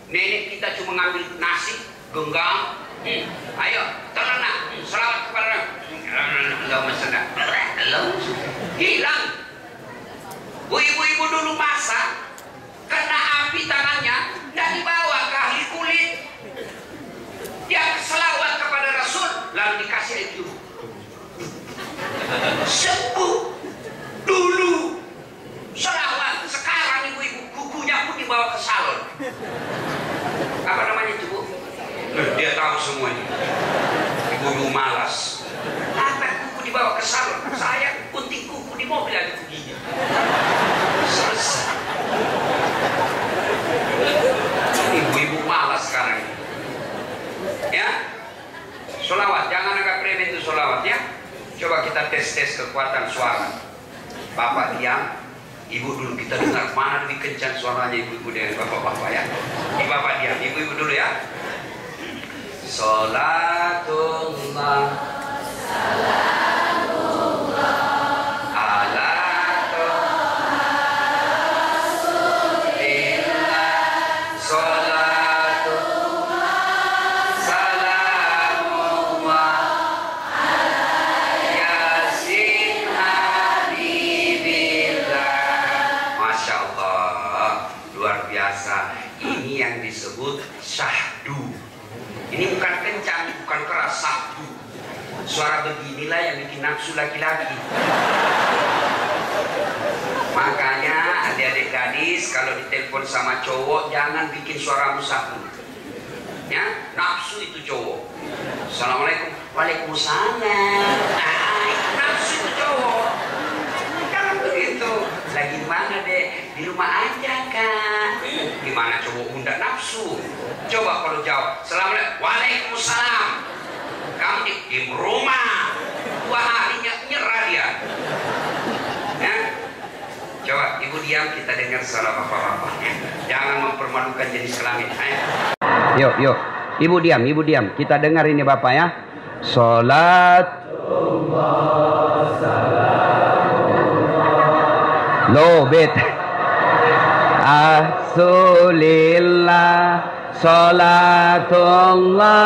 Nenek kita cuma ngambil nasi, genggam, ayo, tolong nak, selawat kepada orang. Enggak masalah, hilang. Ibu-ibu dulu masak, kena api tangannya, tidak dibawa ke ahli kulit. Dia selawat kepada Rasul, lalu dikasih itu. Sembuh dulu. Selawat. Sekarang ibu-ibu kukunya pun dibawa ke salon. Apa namanya itu, Bu? Dia tahu semuanya. Ibu-ibu malas. Apa kuku dibawa ke salon? Saya gunting kuku di mobil ada kukinya. Selesai. Ibu-ibu malas sekarang. Ya, sholawat, jangan agak remeh itu sholawat ya. Coba kita tes kekuatan suara. Bapak diam, ibu dulu kita dengar mana lebih kencang suaranya ibu-ibu dengan bapak-bapak ya. Bapak diam, ibu-ibu dulu ya. Sholatullah, salamullah, ala Rasulillah, sholatullah, salamullah, Yasin Habibillah. Masya Allah, luar biasa. Ini yang disebut syahdu. Ini bukan kencang, bukan keras, syahdu. Suara beginilah yang bikin nafsu laki-laki. Makanya adik-adik gadis kalau ditelepon sama cowok jangan bikin suaramu syahdu. Ya, nafsu itu cowok. Assalamualaikum, waalaikumsalam. Nah, itu nafsu itu cowok. Jangan begitu. Lagi mana deh? Di rumah aja kan? Gimana cowok unda nafsu? Coba kalau jawab, Assalamualaikum, waalaikumsalam. Kamu di rumah. Dua harinya nyerah dia. Ya? Coba ibu diam, kita dengar suara bapak-bapaknya. Jangan mempermalukan jenis kelamin. Yuk, ibu diam, kita dengar ini bapak ya. Salat Low bit Rasulillah, salatullah,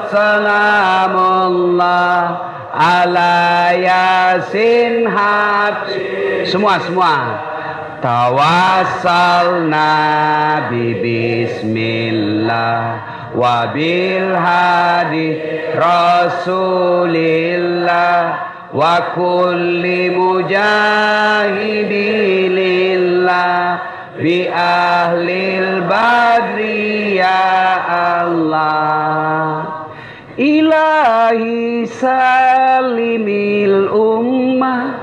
salamullah, ala Yasin Habib. Semua tawassalna bi bismillah wa bil hadi Rasulillah wa kulli mujahidilillah bi ahlil badri ya Allah. Ilahi salimil ummah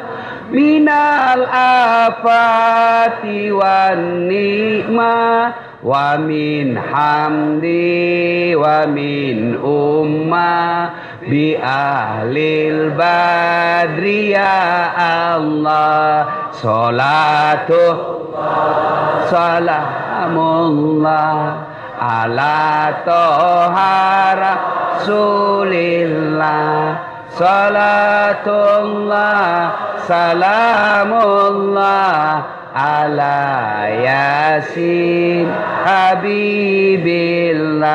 minal afati wan nikmah wa min hamdi wa min ummah bi ahlil badri ya Allah salatu salamullah ala toha rasulillah salatullah salamullah ala yasin habibillah.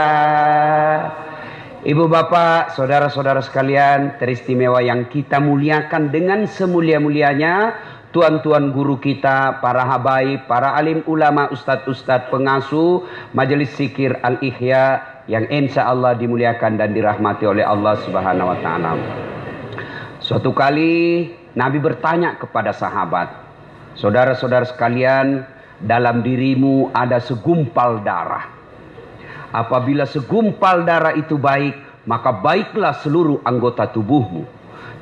Ibu bapak, saudara-saudara sekalian, teristimewa yang kita muliakan dengan semulia-mulianya, tuan-tuan guru kita, para habaib, para alim ulama, ustadz-ustadz pengasuh Majelis Zikir Al-Ihya yang insya Allah dimuliakan dan dirahmati oleh Allah Subhanahu wa Ta'ala. Suatu kali Nabi bertanya kepada sahabat, saudara-saudara sekalian, dalam dirimu ada segumpal darah. Apabila segumpal darah itu baik, maka baiklah seluruh anggota tubuhmu.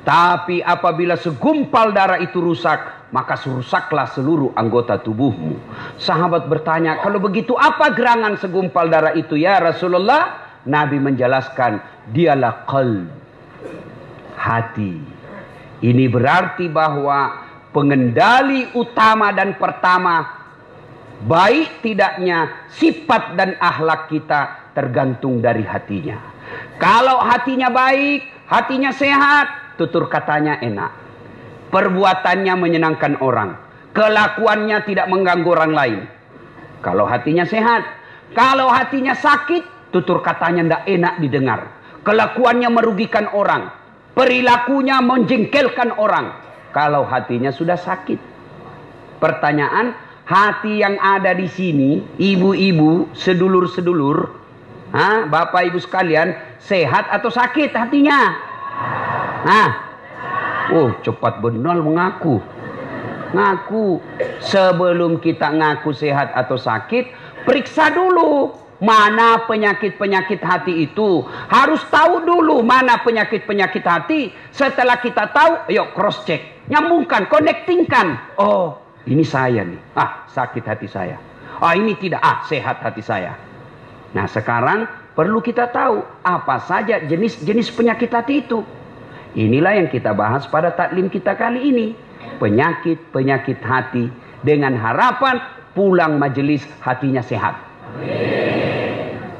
Tapi apabila segumpal darah itu rusak, maka rusaklah seluruh anggota tubuhmu. Sahabat bertanya, kalau begitu apa gerangan segumpal darah itu ya Rasulullah? Nabi menjelaskan, dialah qalb, hati. Ini berarti bahwa pengendali utama dan pertama baik tidaknya sifat dan akhlak kita tergantung dari hatinya. Kalau hatinya baik, hatinya sehat, tutur katanya enak, perbuatannya menyenangkan orang, kelakuannya tidak mengganggu orang lain. Kalau hatinya sehat. Kalau hatinya sakit, tutur katanya tidak enak didengar, kelakuannya merugikan orang, perilakunya menjengkelkan orang. Kalau hatinya sudah sakit. Pertanyaan, hati yang ada di sini, ibu-ibu, sedulur-sedulur, bapak ibu sekalian, sehat atau sakit hatinya? Cepat benar mengaku. Ngaku. Sebelum kita ngaku sehat atau sakit, periksa dulu mana penyakit-penyakit hati itu. Harus tahu dulu mana penyakit-penyakit hati. Setelah kita tahu, ayo cross check, nyambungkan, connectingkan. Oh, ini saya nih, sakit hati saya. Ini tidak, sehat hati saya. Nah sekarang perlu kita tahu apa saja jenis-jenis penyakit hati itu. Inilah yang kita bahas pada taklim kita kali ini. Penyakit-penyakit hati, dengan harapan pulang majelis hatinya sehat.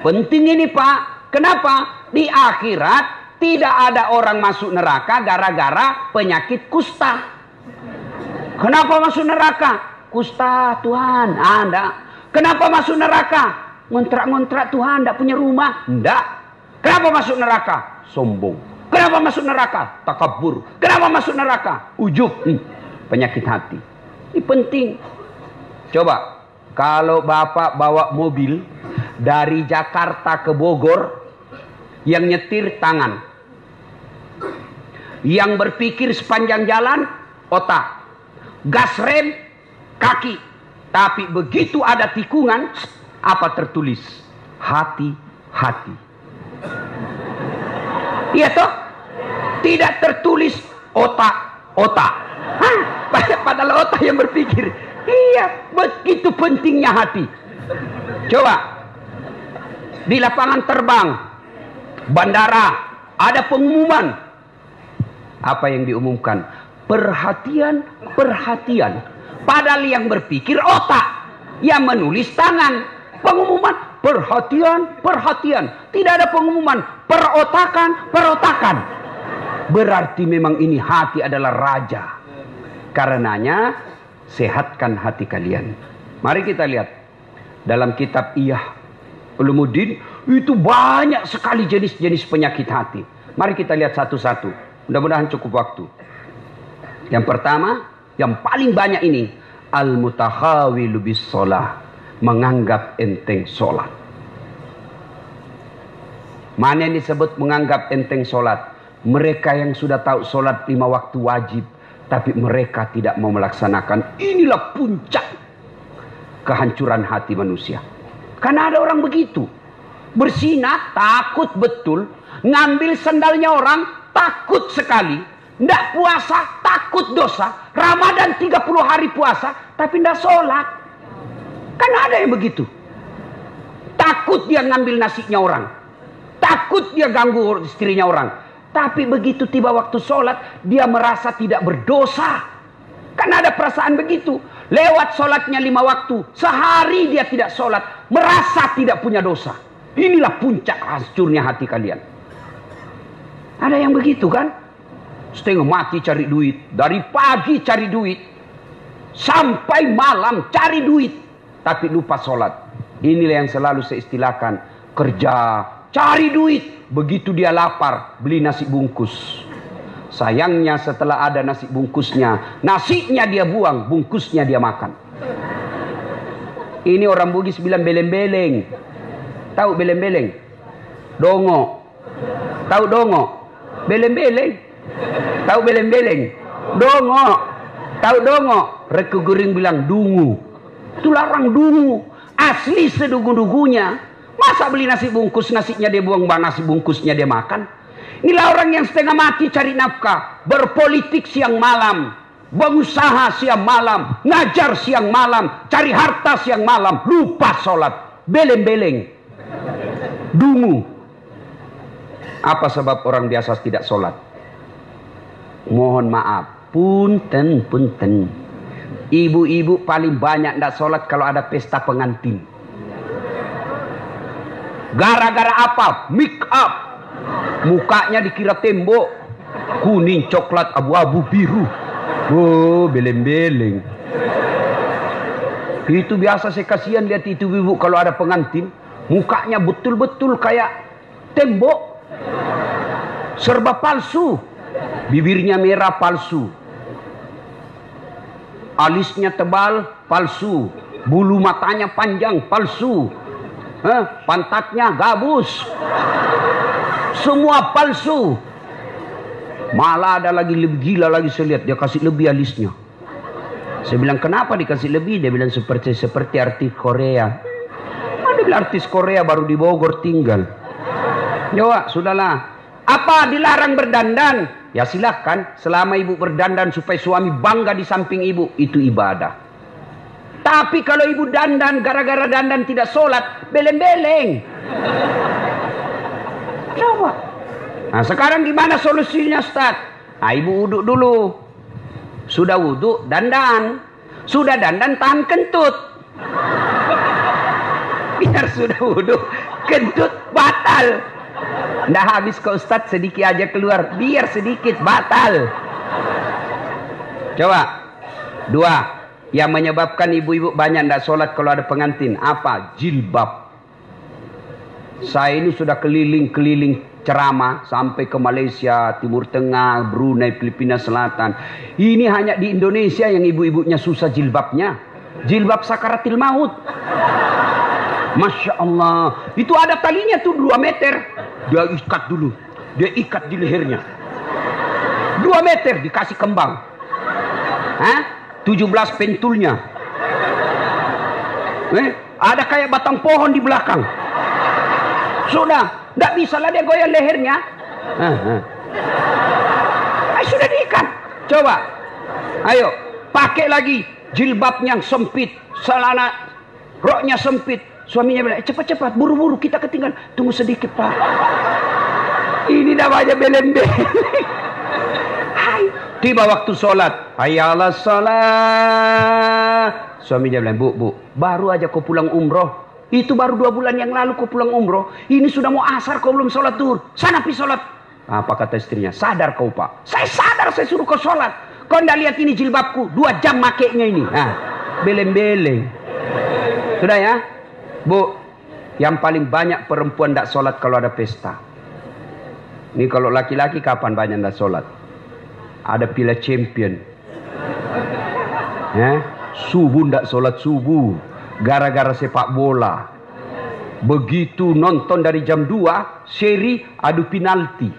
Penting ini Pak. Kenapa? Di akhirat tidak ada orang masuk neraka gara-gara penyakit kusta. Kenapa masuk neraka? Kusta Tuhan. Enggak. Kenapa masuk neraka? Ngontrak-ngontrak Tuhan, enggak punya rumah. Enggak. Kenapa masuk neraka? Sombong. Kenapa masuk neraka? Takabur. Kenapa masuk neraka? Ujub. Penyakit hati. Ini penting. Coba, kalau Bapak bawa mobil dari Jakarta ke Bogor, yang nyetir tangan, yang berpikir sepanjang jalan otak, gas rem kaki. Tapi begitu ada tikungan, apa tertulis? Hati-hati. Iya toh? Tidak tertulis otak-otak. Padahal otak yang berpikir. Iya, begitu pentingnya hati. Coba di lapangan terbang, bandara, ada pengumuman. Apa yang diumumkan? Perhatian, perhatian. Padahal yang berpikir otak, yang menulis tangan. Pengumuman perhatian, perhatian. Tidak ada pengumuman perotakan, perotakan. Berarti memang ini hati adalah raja. Karenanya sehatkan hati kalian. Mari kita lihat dalam kitab Ihya Ulumuddin, itu banyak sekali jenis-jenis penyakit hati. Mari kita lihat satu-satu. Mudah-mudahan cukup waktu. Yang pertama, yang paling banyak ini, al-mutakhawilu bis shalah, menganggap enteng sholat. Mana yang disebut menganggap enteng sholat? Mereka yang sudah tahu sholat 5 waktu wajib, tapi mereka tidak mau melaksanakan. Inilah puncak kehancuran hati manusia. Karena ada orang begitu, bersinah, takut betul. Ngambil sendalnya orang, takut sekali. Nggak puasa, takut dosa. Ramadan 30 hari puasa, tapi nggak sholat. Kan ada yang begitu. Takut dia ngambil nasinya orang. Takut dia ganggu istrinya orang. Tapi begitu tiba waktu sholat, dia merasa tidak berdosa. Kan ada perasaan begitu. Lewat sholatnya 5 waktu, sehari dia tidak sholat, merasa tidak punya dosa. Inilah puncak hancurnya hati kalian. Ada yang begitu kan? Setengah mati cari duit. Dari pagi cari duit, sampai malam cari duit, tapi lupa sholat. Inilah yang selalu saya istilahkan, kerja, cari duit. Begitu dia lapar, beli nasi bungkus. Sayangnya setelah ada nasi bungkusnya, nasinya dia buang, bungkusnya dia makan. Ini orang Bugis bilang beleng-beleng. Tahu beleng-beleng? Dongo. Tahu dongo? Beleng-beleng. Tahu beleng-beleng? Dongo. Tahu dongo? Reke Gering bilang dungu. Itu larang dungu. Asli sedugu-dugunya. Masa beli nasi bungkus, nasinya dia buang, nasi bungkusnya dia makan. Inilah orang yang setengah mati cari nafkah. Berpolitik siang malam. Berusaha siang malam. Ngajar siang malam. Cari harta siang malam. Lupa sholat. Beleng-beleng. Dungu. Apa sebab orang biasa tidak sholat? Mohon maaf. Punten, punten. Ibu-ibu paling banyak tidak sholat kalau ada pesta pengantin. Gara-gara apa? Make up. Mukanya dikira tembok. Kuning, coklat, abu-abu, biru. Oh, beleng-beleng. Itu biasa saya kasihan lihat itu ibu kalau ada pengantin. Mukanya betul-betul kayak tembok. Serba palsu. Bibirnya merah, palsu. Alisnya tebal, palsu. Bulu matanya panjang, palsu. Pantatnya gabus. Semua palsu. Malah ada lagi lebih gila lagi, saya lihat dia kasih lebih alisnya. Saya bilang kenapa dikasih lebih? Dia bilang seperti artis Korea. Ada bilang artis Korea baru di Bogor tinggal. Ya sudahlah. Apa dilarang berdandan? Ya silahkan. Selama ibu berdandan supaya suami bangga di samping ibu, itu ibadah. Tapi kalau ibu dandan, gara-gara dandan tidak sholat, beleng-beleng. Coba. Nah sekarang gimana solusinya Ustaz? Nah ibu wudhu dulu. Sudah wudhu, dandan. Sudah dandan, tahan kentut. Biar sudah wudhu, kentut batal. Nggak habis ke Ustaz, sedikit aja keluar. Biar sedikit, batal. Coba. 2. Yang menyebabkan ibu-ibu banyak tidak sholat kalau ada pengantin. Apa? Jilbab. Saya ini sudah keliling-keliling ceramah. Sampai ke Malaysia, Timur Tengah, Brunei, Filipina Selatan. Ini hanya di Indonesia yang ibu-ibunya susah jilbabnya. Jilbab sakaratil maut. Masya Allah. Itu ada talinya tuh 2 meter. Dia ikat dulu. Dia ikat di lehernya. 2 meter dikasih kembang. Hah? 17 pentulnya. Ada kayak batang pohon di belakang. Sudah, tidak bisa lah dia goyang lehernya. Sudah diikat. Coba, ayo pakai lagi jilbab yang sempit, celana roknya sempit. Suaminya bilang, cepat-cepat, buru-buru kita ketinggalan. Tunggu sedikit Pak. Ini namanya beleng-beleng. Tiba waktu sholat, hayyalah sholat. Suaminya bilang, bu, baru aja kau pulang umroh. Itu baru 2 bulan yang lalu kau pulang umroh. Ini sudah mau asar kau belum sholat duhur. Sana pergi sholat. Apa kata istrinya? Sadar kau Pak. Saya sadar, saya suruh kau sholat. Kau ndak lihat ini jilbabku, 2 jam makainya ini. Nah, beleng-beleng. Sudah ya, bu. Yang paling banyak perempuan ndak sholat kalau ada pesta. Ini kalau laki-laki kapan banyak ndak sholat? Ada Piala Champion. Subuh ndak sholat subuh. Gara-gara sepak bola. Begitu nonton dari jam 2, seri adu penalti.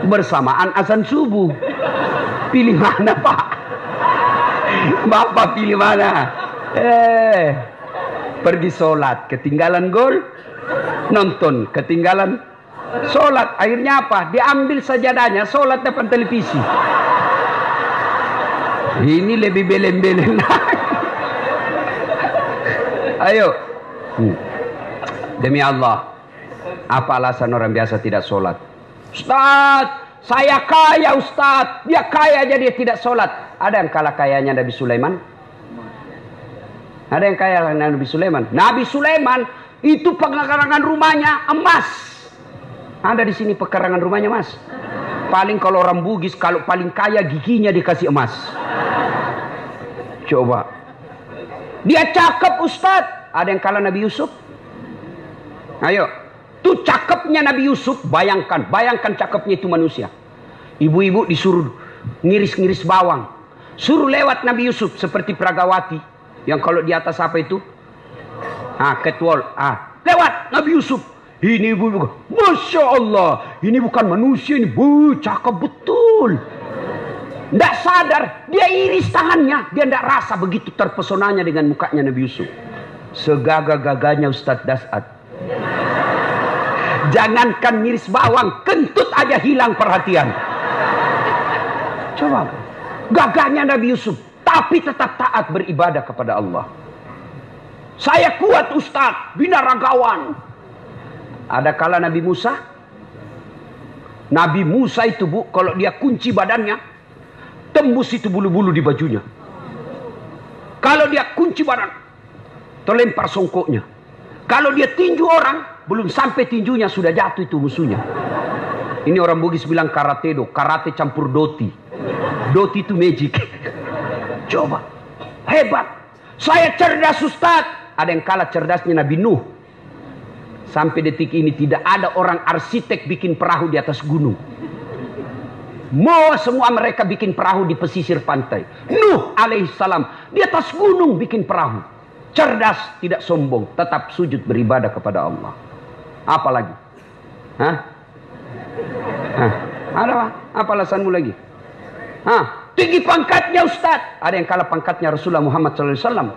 Bersamaan azan subuh. Pilih mana Pak? Bapak pilih mana? Pergi sholat, ketinggalan gol. Nonton, ketinggalan Sholat, akhirnya apa? Diambil sajadahnya, sholat depan televisi. Ini lebih belen-belen lagi. Ayo. Demi Allah, apa alasan orang biasa tidak sholat? Ustaz, saya kaya Ustaz. Dia kaya aja dia tidak sholat. Ada yang kalah kayanya Nabi Sulaiman? Ada yang kaya Nabi Sulaiman? Nabi Sulaiman itu pekarangan rumahnya emas. Ada di sini pekarangan rumahnya emas. Paling kalau orang Bugis, kalau paling kaya giginya dikasih emas. Coba. Dia cakep Ustaz. Ada yang kalah Nabi Yusuf? Ayo. Tuh cakepnya Nabi Yusuf. Bayangkan cakepnya itu manusia. Ibu-ibu disuruh ngiris-ngiris bawang. Suruh lewat Nabi Yusuf seperti Pragawati. Yang kalau di atas apa itu? Catwalk. Lewat Nabi Yusuf. Ini ibu, Masya Allah. Ini bukan manusia ini. Cakep betul. Tidak sadar. Dia iris tangannya. Dia tidak rasa begitu terpesonanya dengan mukanya Nabi Yusuf. Segagah-gagahnya Ustadz Das'ad. Jangankan ngiris bawang. Kentut aja hilang perhatian. Coba. Gagahnya Nabi Yusuf. Tapi tetap taat beribadah kepada Allah. Saya kuat Ustadz. Binaragawan. Ada kala Nabi Musa. Nabi Musa itu bu, kalau dia kunci badannya, tembus itu bulu-bulu di bajunya. Kalau dia kunci badan, terlempar songkoknya. Kalau dia tinju orang, belum sampai tinjunya sudah jatuh itu musuhnya. Ini orang Bugis bilang karate do, karate campur doti. Doti itu magic. Coba, hebat. Saya cerdas Ustaz. Ada yang kalah cerdasnya Nabi Nuh. Sampai detik ini tidak ada orang arsitek bikin perahu di atas gunung. Semua mereka bikin perahu di pesisir pantai. Nuh alaihissalam di atas gunung bikin perahu. Cerdas, tidak sombong, tetap sujud beribadah kepada Allah. Apa lagi? Ada apa alasanmu lagi? Tinggi pangkatnya Ustaz. Ada yang kalah pangkatnya Rasulullah Muhammad SAW.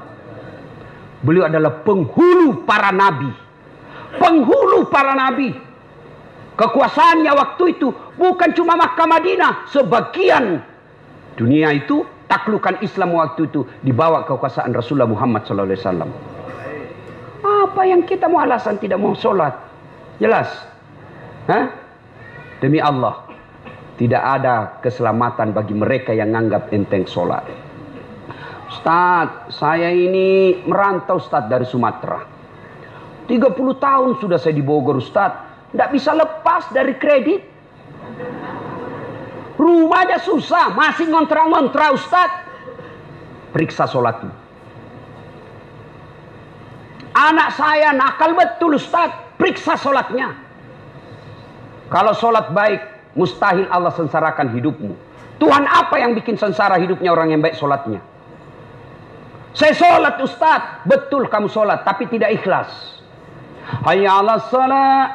Beliau adalah penghulu para nabi. Penghulu para nabi. Kekuasaannya waktu itu bukan cuma Makkah Madinah, sebagian dunia itu taklukan Islam waktu itu dibawa kekuasaan Rasulullah Muhammad SAW. Apa yang kita mau alasan tidak mau sholat? Jelas. Demi Allah, tidak ada keselamatan bagi mereka yang menganggap enteng sholat. Ustaz, saya ini merantau Ustaz dari Sumatera. 30 tahun sudah saya di Bogor Ustaz. Tidak bisa lepas dari kredit. Rumahnya susah. Masih ngontrak-ngontrak Ustaz. Periksa sholatnya. Anak saya nakal betul Ustaz. Periksa sholatnya. Kalau sholat baik, mustahil Allah sengsarakan hidupmu. Tuhan apa yang bikin sengsara hidupnya orang yang baik sholatnya? Saya sholat Ustaz. Betul kamu sholat, tapi tidak ikhlas. Hayya 'alas shalah,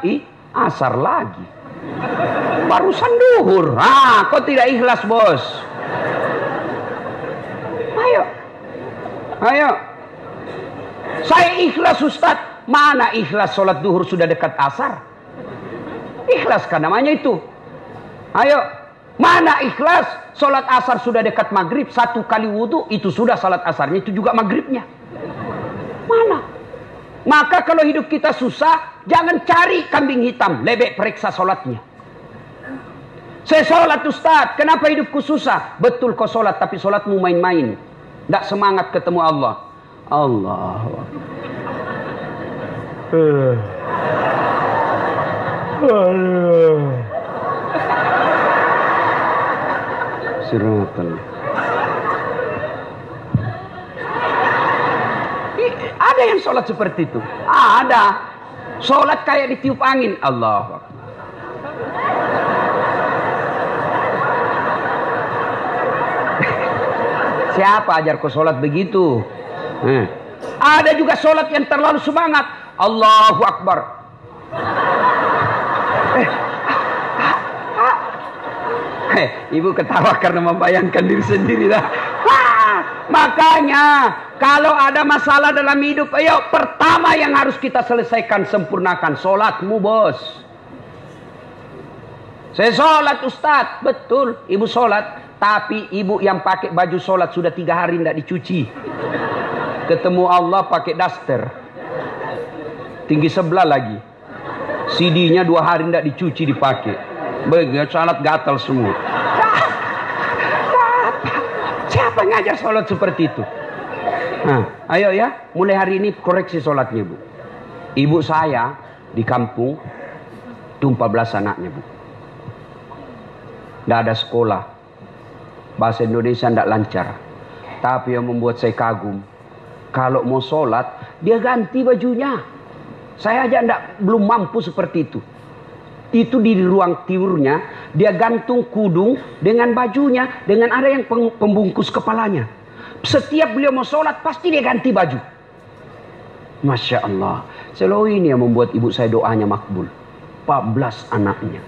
asar lagi. Barusan duhur. Kok tidak ikhlas, Bos? Ayo. Saya ikhlas, Ustaz. Mana ikhlas sholat duhur sudah dekat asar? Ikhlas kan namanya itu. Ayo. Mana ikhlas sholat asar sudah dekat maghrib, 1 kali wudhu itu sudah sholat asarnya, itu juga maghribnya. Mana? Maka kalau hidup kita susah, jangan cari kambing hitam, lebih periksa sholatnya. Saya sholat Ustaz, kenapa hidupku susah? Betul kau sholat, tapi sholatmu main-main. Tidak semangat ketemu Allah. Allah. Siratal. Ada yang sholat seperti itu. Ada. Sholat kayak ditiup angin. Allahu Akbar. Siapa ajar kau sholat begitu? Ada juga sholat yang terlalu semangat. Allahu Akbar. Ibu ketawa karena membayangkan diri sendiri lah. Makanya kalau ada masalah dalam hidup, ayo pertama yang harus kita selesaikan, sempurnakan sholatmu, Bos. Saya sholat Ustadz. Betul, ibu sholat. Tapi ibu yang pakai baju sholat sudah 3 hari tidak dicuci. Ketemu Allah pakai daster. Tinggi sebelah lagi. CD-nya 2 hari tidak dicuci dipakai. Begitu sholat gatal semua. Siapa ngajar sholat seperti itu? Nah, ayo ya, mulai hari ini koreksi sholatnya Bu. Ibu saya di kampung itu 14 anaknya Bu. Tidak ada sekolah. Bahasa Indonesia tidak lancar. Tapi yang membuat saya kagum, kalau mau sholat dia ganti bajunya. Saya aja belum mampu seperti itu. Itu di ruang tidurnya dia gantung kudung dengan bajunya, dengan ada yang pembungkus kepalanya. Setiap beliau mau sholat pasti dia ganti baju. Masya Allah. Selalu ini yang membuat ibu saya doanya makbul. 14 anaknya.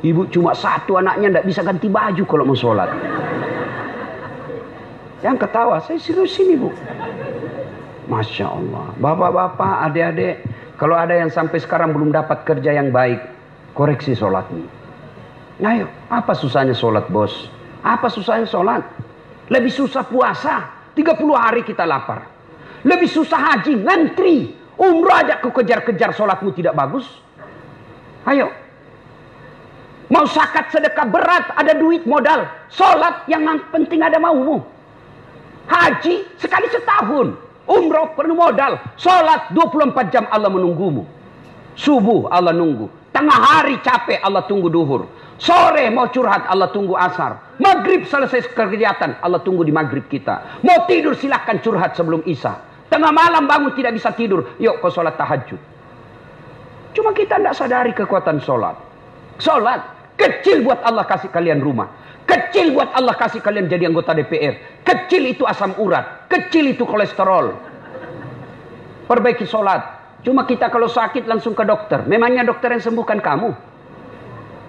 Ibu cuma 1 anaknya tidak bisa ganti baju kalau mau sholat. Yang ketawa, saya serius ini Bu. Masya Allah. Bapak-bapak, adik-adik, kalau ada yang sampai sekarang belum dapat kerja yang baik, koreksi sholatnya. Ayo, apa susahnya sholat bos? Apa susahnya sholat? Lebih susah puasa, 30 hari kita lapar. Lebih susah haji, ngantri. Umroh aja kau kejar-kejar, sholatmu tidak bagus. Ayo. Mau zakat sedekah berat, ada duit modal. Sholat yang penting ada maumu. Haji sekali setahun. Umroh penuh modal. Sholat 24 jam Allah menunggumu. Subuh Allah nunggu. Tengah hari capek Allah tunggu duhur. Sore mau curhat Allah tunggu asar. Maghrib selesai kegiatan Allah tunggu di maghrib kita. Mau tidur silahkan curhat sebelum isya. Tengah malam bangun tidak bisa tidur. Yuk kau sholat tahajud. Cuma kita tidak sadari kekuatan sholat. Sholat. Kecil buat Allah kasih kalian rumah. Kecil buat Allah kasih kalian jadi anggota DPR. Kecil itu asam urat. Kecil itu kolesterol. Perbaiki sholat. Cuma kita kalau sakit langsung ke dokter. Memangnya dokter yang sembuhkan kamu?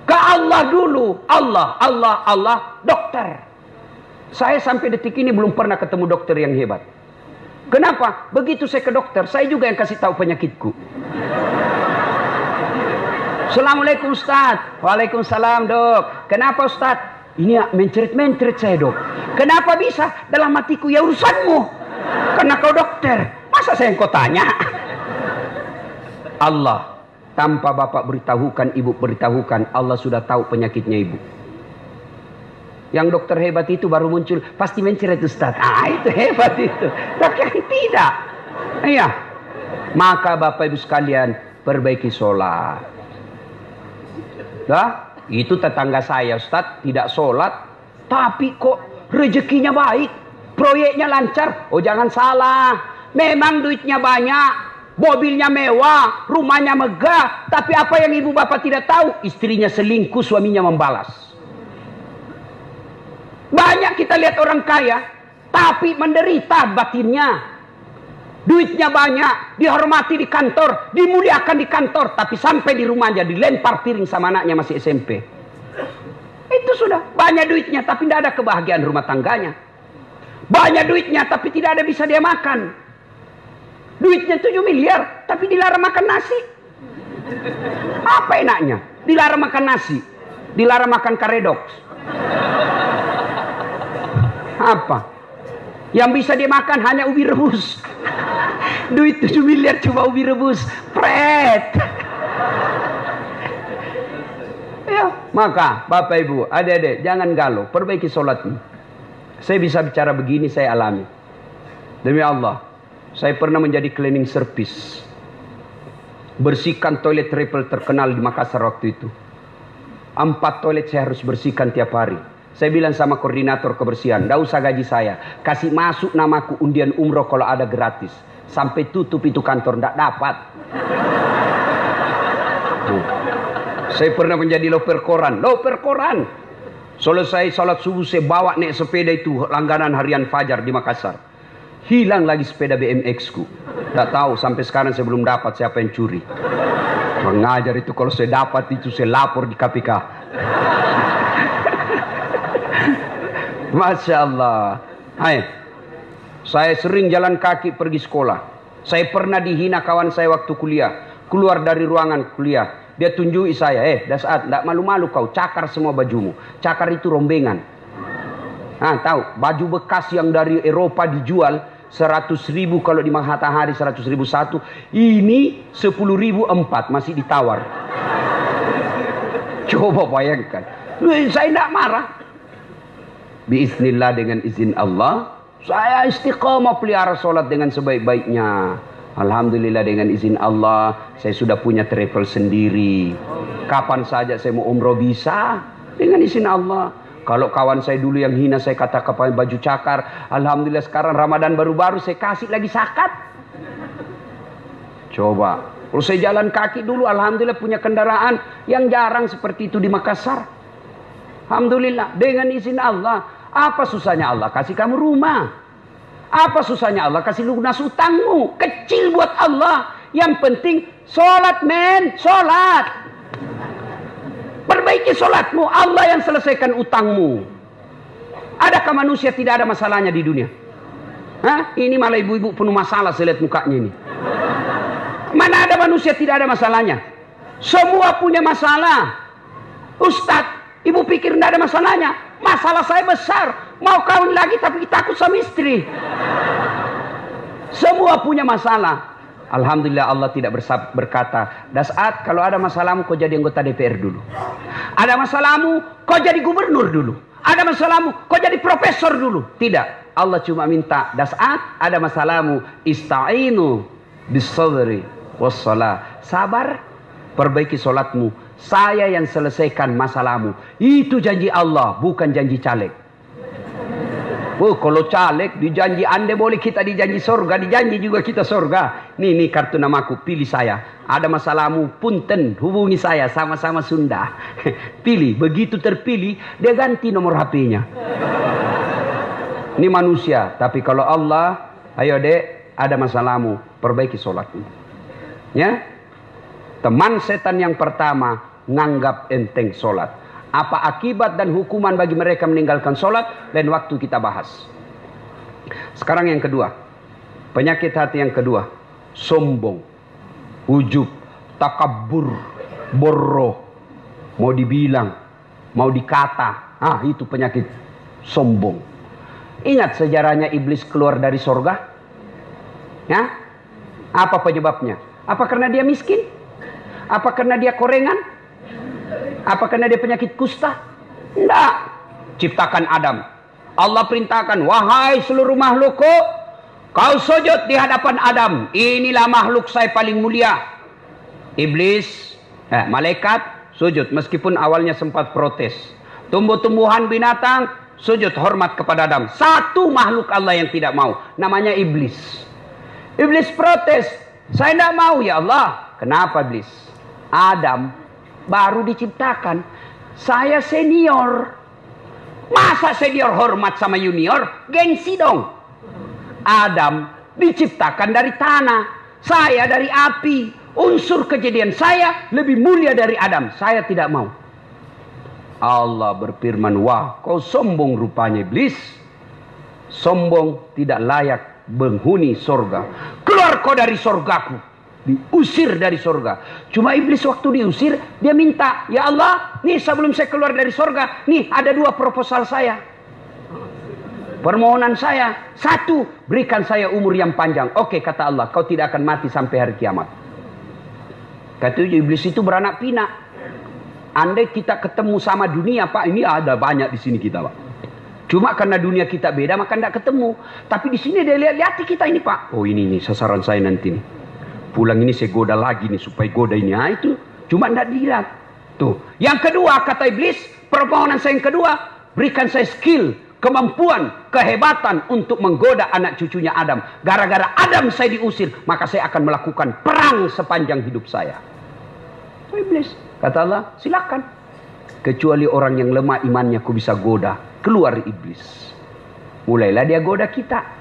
Ke Allah dulu. Allah, dokter. Saya sampai detik ini belum pernah ketemu dokter yang hebat. Kenapa? Begitu saya ke dokter, saya juga yang kasih tahu penyakitku. Assalamualaikum Ustaz. Waalaikumsalam dok. Kenapa Ustaz? Ini mencret-mencret saya dok. Kenapa bisa? Dalam hatiku ya urusanmu. Karena kau dokter. Masa saya yang kau tanya? Allah. Tanpa bapak beritahukan, ibu beritahukan, Allah sudah tahu penyakitnya ibu. Yang dokter hebat itu baru muncul, pasti mencret Ustaz. Itu hebat itu. Tapi yang tidak. Iya. Maka bapak ibu sekalian, perbaiki sholat. Nah, itu tetangga saya Ustaz tidak sholat, tapi kok rezekinya baik, proyeknya lancar. Oh jangan salah, memang duitnya banyak, mobilnya mewah, rumahnya megah, tapi apa yang ibu bapak tidak tahu, istrinya selingkuh, suaminya membalas. Banyak kita lihat orang kaya, tapi menderita batinnya. Duitnya banyak, dihormati di kantor, dimuliakan di kantor, tapi sampai di rumahnya dilempar piring sama anaknya masih SMP. Itu sudah banyak duitnya, tapi tidak ada kebahagiaan rumah tangganya. Banyak duitnya, tapi tidak ada bisa dia makan. Duitnya 7 miliar, tapi dilarang makan nasi. Apa enaknya? Dilarang makan nasi, dilarang makan karedoks. Apa? Yang bisa dia makan hanya ubi rebus. Duit 7 miliar cuma ubi rebus. Pret. Ya, maka Bapak Ibu, adik-adik, jangan galau, perbaiki sholatmu. Saya bisa bicara begini, saya alami. Demi Allah, saya pernah menjadi cleaning service. Bersihkan toilet triple terkenal di Makassar waktu itu. 4 toilet saya harus bersihkan tiap hari. Saya bilang sama koordinator kebersihan, tidak usah gaji saya, kasih masuk namaku undian umroh kalau ada gratis. Sampai tutup itu kantor, tidak dapat. Saya pernah menjadi loper koran. Selesai salat subuh saya bawa naik sepeda itu langganan harian Fajar di Makassar. Hilang lagi sepeda BMX ku. Tidak tahu sampai sekarang saya belum dapat siapa yang curi. Mengajar itu kalau saya dapat itu saya lapor di KPK. Masya Allah. Hai, saya sering jalan kaki pergi sekolah. Saya pernah dihina kawan saya waktu kuliah. Keluar dari ruangan kuliah, Dia tunjuki saya, Dasat, tidak malu-malu kau cakar semua bajumu. Cakar itu rombengan. Nah, tahu, baju bekas yang dari Eropa dijual 100.000 kalau di Matahari 100.000 satu. Ini 10.000 4 masih ditawar. Coba bayangkan. Saya tidak marah. Biiznillah, dengan izin Allah, saya istiqomah pelihara sholat dengan sebaik-baiknya. Alhamdulillah, dengan izin Allah, saya sudah punya travel sendiri. Kapan saja saya mau umroh bisa, dengan izin Allah. Kalau kawan saya dulu yang hina saya katakan pakai baju cakar, alhamdulillah sekarang Ramadan baru-baru saya kasih lagi zakat. Coba, kalau saya jalan kaki dulu, alhamdulillah punya kendaraan yang jarang seperti itu di Makassar. Alhamdulillah, dengan izin Allah. Apa susahnya Allah kasih kamu rumah? Apa susahnya Allah kasih lunas utangmu? Kecil buat Allah. Yang penting sholat, men, sholat. Perbaiki sholatmu, Allah yang selesaikan utangmu. Adakah manusia tidak ada masalahnya di dunia? Hah? Ini malah ibu-ibu penuh masalah, saya lihat mukanya ini. Mana ada manusia tidak ada masalahnya? Semua punya masalah. Ustadz, ibu pikir tidak ada masalahnya? Masalah saya besar. Mau kawin lagi tapi takut sama istri. Semua punya masalah. Alhamdulillah Allah tidak berkata, Dasat, kalau ada masalahmu kau jadi anggota DPR dulu. Ada masalahmu kau jadi gubernur dulu. Ada masalahmu kau jadi profesor dulu. Tidak. Allah cuma minta, Dasat, ada masalahmu, ista'inu bis-sabri was-shalah. Sabar, perbaiki sholatmu. Saya yang selesaikan masalahmu. Itu janji Allah, bukan janji caleg. Oh, kalau caleg dijanji Anda boleh, kita dijanji surga, dijanji juga kita surga. Nih kartu namaku, pilih saya. Ada masalahmu, punten, hubungi saya, sama-sama Sunda. Pilih, begitu terpilih, dia ganti nomor HP-nya. Ini manusia, tapi kalau Allah, ayo dek, ada masalahmu, perbaiki sholatmu. Ya, teman setan yang pertama, nganggap enteng sholat. Apa akibat dan hukuman bagi mereka meninggalkan sholat? Lain waktu kita bahas. Sekarang yang kedua. Penyakit hati yang kedua. Sombong. Ujub. Takabur. Borroh. Mau dibilang. Mau dikata. Itu penyakit sombong. Ingat sejarahnya iblis keluar dari sorga? Ya? Apa penyebabnya? Apa karena dia miskin? Apa karena dia korengan? Apa karena dia penyakit kusta? Tidak. Ciptakan Adam. Allah perintahkan, wahai seluruh makhlukku, kau sujud di hadapan Adam. Inilah makhluk saya paling mulia. Iblis, malaikat, sujud. Meskipun awalnya sempat protes. Tumbuh-tumbuhan, binatang, sujud hormat kepada Adam. Satu makhluk Allah yang tidak mau. Namanya iblis. Iblis protes. Saya tidak mau ya Allah. Kenapa iblis? Adam baru diciptakan. Saya senior. Masa senior hormat sama junior? Gengsi dong. Adam diciptakan dari tanah. Saya dari api. Unsur kejadian saya lebih mulia dari Adam. Saya tidak mau. Allah berfirman, wah kau sombong rupanya iblis. Sombong tidak layak penghuni sorga. Keluar kau dari sorgaku. Diusir dari sorga. Cuma iblis waktu diusir, dia minta, ya Allah, nih sebelum saya keluar dari sorga, nih ada dua proposal saya. Permohonan saya, satu, berikan saya umur yang panjang. Oke, kata Allah, kau tidak akan mati sampai hari kiamat. Kata iblis itu beranak pinak. Andai kita ketemu sama dunia, Pak, ini ada banyak di sini kita, Pak. Cuma karena dunia kita beda, maka tidak ketemu. Tapi di sini dia lihat kita ini, Pak. Oh ini nih sasaran saya nanti nih. Pulang ini saya goda lagi nih supaya goda ini. Itu cuma tidak dilihat. Tuh. Yang kedua kata iblis, permohonan saya yang kedua, berikan saya skill, kemampuan, kehebatan untuk menggoda anak cucunya Adam. Gara-gara Adam saya diusir, maka saya akan melakukan perang sepanjang hidup saya. Iblis kata Allah, silakan. Kecuali orang yang lemah imannya aku bisa goda. Keluar iblis. Mulailah dia goda kita.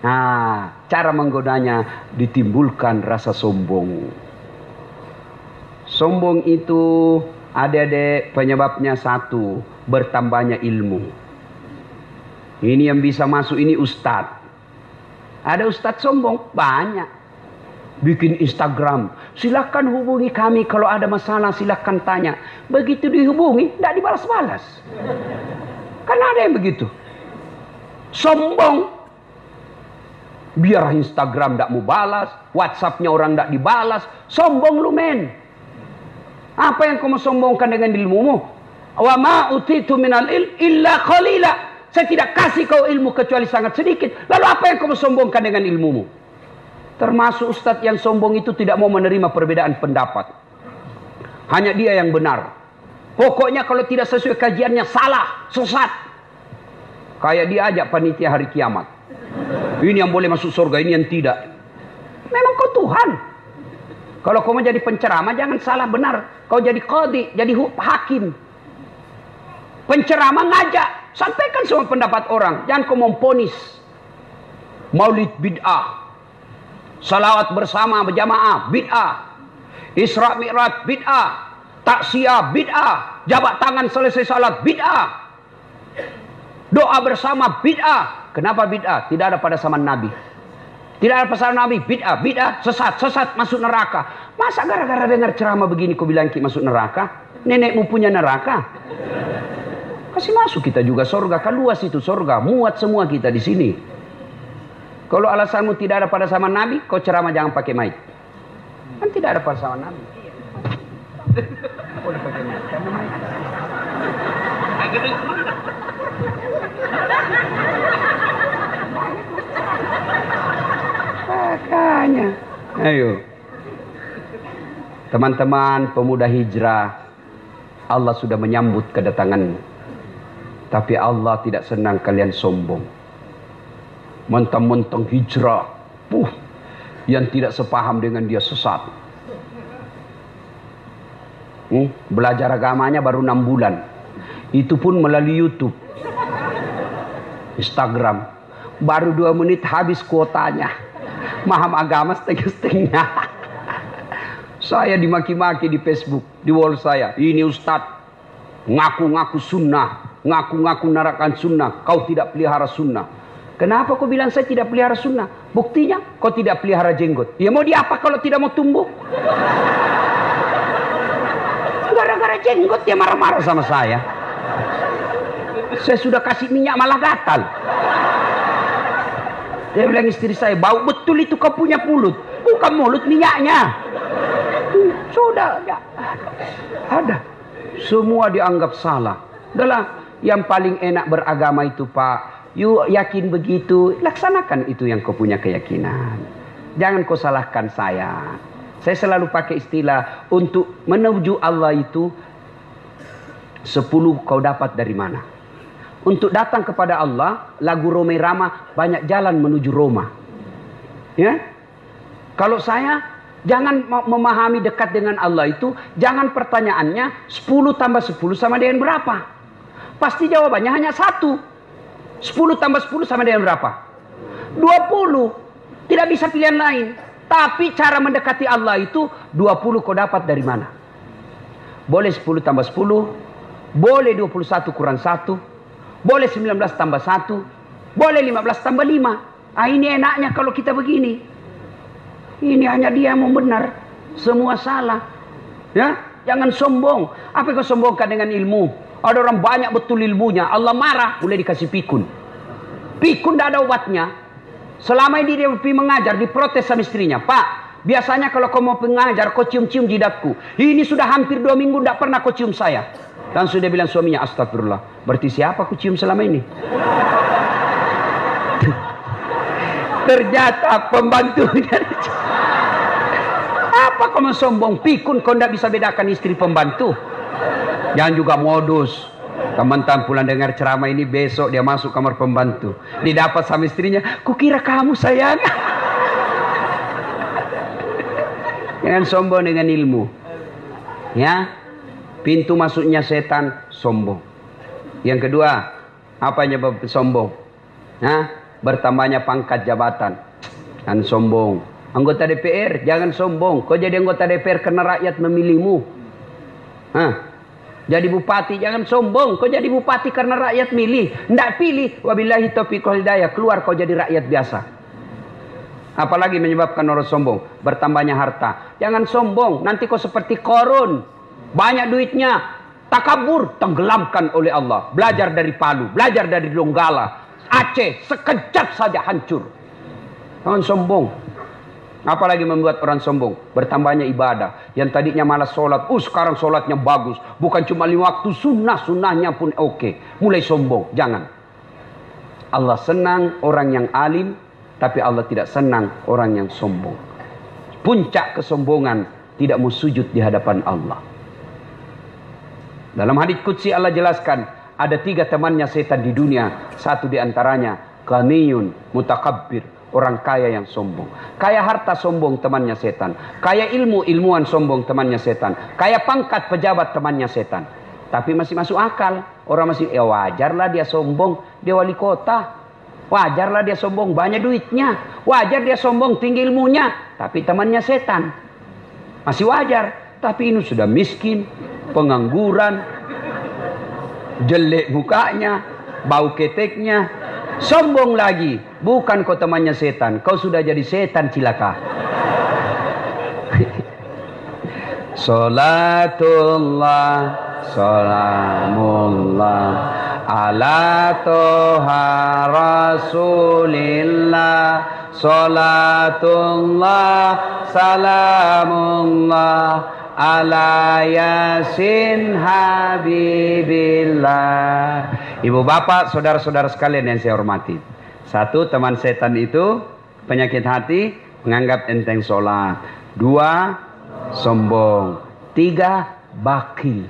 Nah, cara menggodanya ditimbulkan rasa sombong. Sombong itu adik-adik penyebabnya satu, bertambahnya ilmu. Ini yang bisa masuk ini ustadz. Ada ustadz sombong? Banyak. bikin Instagram. Silakan hubungi kami kalau ada masalah, silakan tanya. Begitu dihubungi, tidak dibalas-balas. Kan ada yang begitu. Sombong. Biar Instagram tidak mau balas, WhatsAppnya orang tidak dibalas. Sombong lu men. Apa yang kau mau sombongkan dengan ilmumu? Wa ma utitu minal ilm illa qalila. Saya tidak kasih kau ilmu kecuali sangat sedikit. Lalu apa yang kau mau sombongkan dengan ilmumu? Termasuk ustadz yang sombong itu tidak mau menerima perbedaan pendapat. Hanya dia yang benar. Pokoknya kalau tidak sesuai kajiannya salah, sesat. Kayak dia ajak panitia hari kiamat. Ini yang boleh masuk surga, ini yang tidak. Memang kau Tuhan. Kalau kau mau jadi penceramah jangan salah benar. Kau jadi qadhi, jadi hakim. Penceramah ngajak, sampaikan semua pendapat orang. Jangan kau memponis. Maulid bid'ah. Salawat bersama berjamaah bid'ah. Isra Mi'raj bid'ah. Taksiyah bid'ah. Jabat tangan selesai salat bid'ah. Doa bersama bid'ah. Kenapa bid'ah? Tidak ada pada zaman Nabi. Tidak ada pada zaman Nabi. Bid'ah, bid'ah, sesat masuk neraka. Masa gara-gara dengar ceramah begini kau bilang kita masuk neraka? Nenekmu punya neraka. Kasih masuk kita juga surga. Kan luas itu surga. Muat semua kita di sini. Kalau alasanmu tidak ada pada zaman Nabi, kau ceramah jangan pakai mic. Kan tidak ada pada zaman Nabi. Boleh pakai mic. Karena mic. Makanya. Ayo. Teman-teman pemuda hijrah, Allah sudah menyambut kedatanganmu. Tapi Allah tidak senang kalian sombong. Mentang-mentang hijrah, yang tidak sepaham dengan dia sesat. Belajar agamanya baru 6 bulan. Itu pun melalui YouTube, Instagram. Baru 2 menit habis kuotanya. Paham agama setengah-setengah. Saya dimaki-maki di Facebook, di wall saya. Ini Ustadz, ngaku-ngaku sunnah, ngaku-ngaku narakan sunnah. Kau tidak pelihara sunnah. Kenapa kau bilang saya tidak pelihara sunnah? Buktinya kau tidak pelihara jenggot. Ya mau diapa kalau tidak mau tumbuh? Gara-gara jenggot dia marah-marah sama saya. Saya sudah kasih minyak malah gatal. Dia bilang istri saya, bau betul itu kau punya mulut. Bukan mulut minyaknya. Sudah ada. Semua dianggap salah. Adalah yang paling enak beragama itu Pak. You yakin begitu, laksanakan itu yang kau punya keyakinan. Jangan kau salahkan saya. Saya selalu pakai istilah untuk menuju Allah itu 10 kau dapat dari mana. Untuk datang kepada Allah, lagu Roma Irama banyak jalan menuju Roma. Ya? Kalau saya jangan memahami dekat dengan Allah itu, jangan pertanyaannya 10 tambah 10 sama dengan berapa. Pasti jawabannya hanya 1. 10 tambah 10 sama dengan berapa? 20. Tidak bisa pilihan lain. Tapi cara mendekati Allah itu 20 kau dapat dari mana? Boleh 10 tambah 10. Boleh 21 kurang 1. Boleh 19 tambah 1. Boleh 15 tambah 5. Ini enaknya kalau kita begini. Ini hanya dia yang mau benar. Semua salah. Ya, jangan sombong. Apa yang kau sombongkan dengan ilmu? Ada orang banyak betul ilmunya. Allah marah, boleh dikasih pikun. Pikun tidak ada obatnya. Selama ini dia pergi mengajar, diprotes sama istrinya. Pak, biasanya kalau kau mau mengajar, kau cium-cium jidatku. Ini sudah hampir 2 minggu tidak pernah kau cium saya. Langsung dia bilang suaminya, astagfirullah. Berarti siapa kau cium selama ini? Ternyata pembantunya. Apa kau mau sombong? Pikun kau tidak bisa bedakan istri pembantu. Jangan juga modus. Teman-teman pulang dengar ceramah ini, besok dia masuk kamar pembantu. Didapat sama istrinya, kukira kamu sayang. Jangan sombong dengan ilmu. Ya, pintu masuknya setan, sombong. Yang kedua, apa penyebab sombong? Bertambahnya pangkat jabatan. Dan sombong. Anggota DPR, jangan sombong. Kau jadi anggota DPR karena rakyat memilihmu. Jadi bupati jangan sombong. Kau jadi bupati karena rakyat milih. Tidak pilih. Wabillahi taufiq wal hidayah. Keluar kau jadi rakyat biasa. Apalagi menyebabkan orang sombong? Bertambahnya harta. Jangan sombong, nanti kau seperti Korun. Banyak duitnya, takabur, tenggelamkan oleh Allah. Belajar dari Palu, belajar dari Donggala, Aceh, sekejap saja hancur. Jangan sombong. Apalagi membuat orang sombong? Bertambahnya ibadah. Yang tadinya malas sholat, sekarang sholatnya bagus. Bukan cuma 5 waktu, sunnahnya pun oke. Mulai sombong, jangan. Allah senang orang yang alim, tapi Allah tidak senang orang yang sombong. Puncak kesombongan, tidak mau sujud di hadapan Allah. Dalam hadits qudsi Allah jelaskan, ada 3 temannya setan di dunia. Satu di antaranya, ghaniyun mutakabbir, orang kaya yang sombong. Kaya harta sombong, temannya setan. Kaya ilmu, ilmuwan sombong, temannya setan. Kaya pangkat, pejabat, temannya setan. Tapi masih masuk akal. Orang masih, ya wajarlah dia sombong, dia wali kota. Wajarlah dia sombong, banyak duitnya. Wajar dia sombong, tinggi ilmunya. Tapi temannya setan. Masih wajar. Tapi ini sudah miskin, pengangguran, jelek mukanya, bau keteknya, sombong lagi. Bukan kau temannya setan, kau sudah jadi setan cilaka. Salatullah, salamullah ala toha rasulillah. Salatullah, salamullah ala yasin habibillah. Ibu bapak, saudara-saudara sekalian yang saya hormati. 1, teman setan itu penyakit hati, menganggap enteng sholat. 2, sombong. 3, bakil,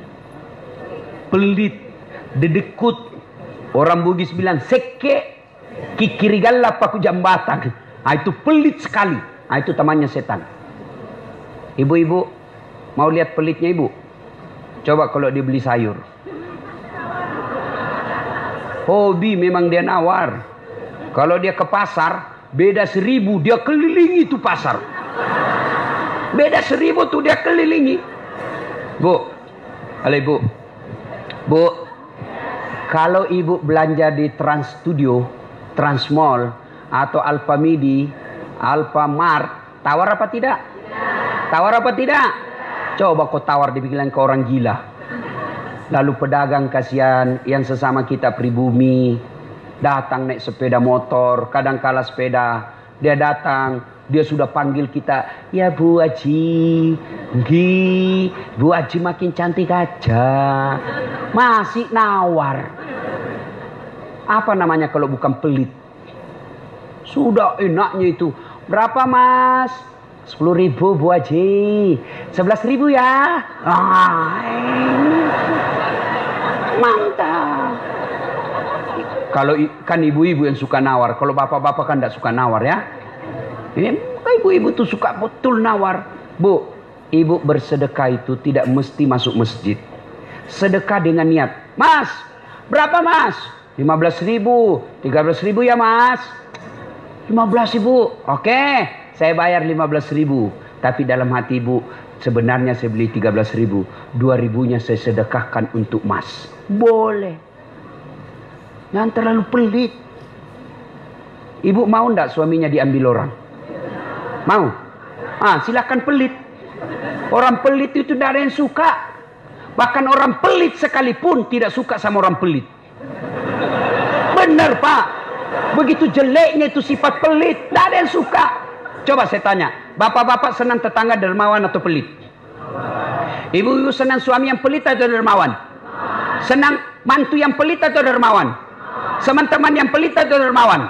pelit, dedekut. Orang Bugis bilang seke kikirigalla paku jambatan. Itu pelit sekali. Itu temannya setan. Ibu-ibu mau lihat pelitnya ibu? Coba kalau dia beli sayur. Hobi memang dia nawar. Kalau dia ke pasar, beda 1000 dia kelilingi itu pasar. Beda 1000 tuh dia kelilingi. Bu, halo ibu. Bu, kalau ibu belanja di Trans Studio, Trans Mall, atau Alfamidi, Alfamart, tawar apa tidak? Tawar apa tidak? Coba kau tawar, dibilang ke orang gila. Lalu pedagang kasihan yang sesama kita pribumi, datang naik sepeda motor, kadang kala sepeda, dia datang, dia sudah panggil kita, ya Bu Haji, Bu Haji makin cantik aja, masih nawar. Apa namanya kalau bukan pelit? Sudah enaknya itu, berapa Mas? 10.000 Bu Haji, 11.000 ya. Mantap. Kalau kan ibu-ibu yang suka nawar, kalau bapak-bapak kan tidak suka nawar ya. Ibu-ibu tuh suka betul nawar. Bu, ibu bersedekah itu tidak mesti masuk masjid. Sedekah dengan niat. Mas, berapa Mas? 15.000, 13.000 ya Mas. 15.000, oke. Saya bayar 15.000, tapi dalam hati ibu, sebenarnya saya beli 13.000, 2.000-nya saya sedekahkan untuk Mas. Boleh. Jangan terlalu pelit. Ibu mau ndak suaminya diambil orang? Mau? Silakan pelit. Orang pelit itu tidak ada yang suka. Bahkan orang pelit sekalipun tidak suka sama orang pelit. Benar Pak. Begitu jeleknya itu sifat pelit, tidak ada yang suka. Coba saya tanya, bapak-bapak senang tetangga dermawan atau pelit? Ibu-ibu senang suami yang pelit atau dermawan? Senang mantu yang pelit atau dermawan? Teman-teman yang pelit atau dermawan?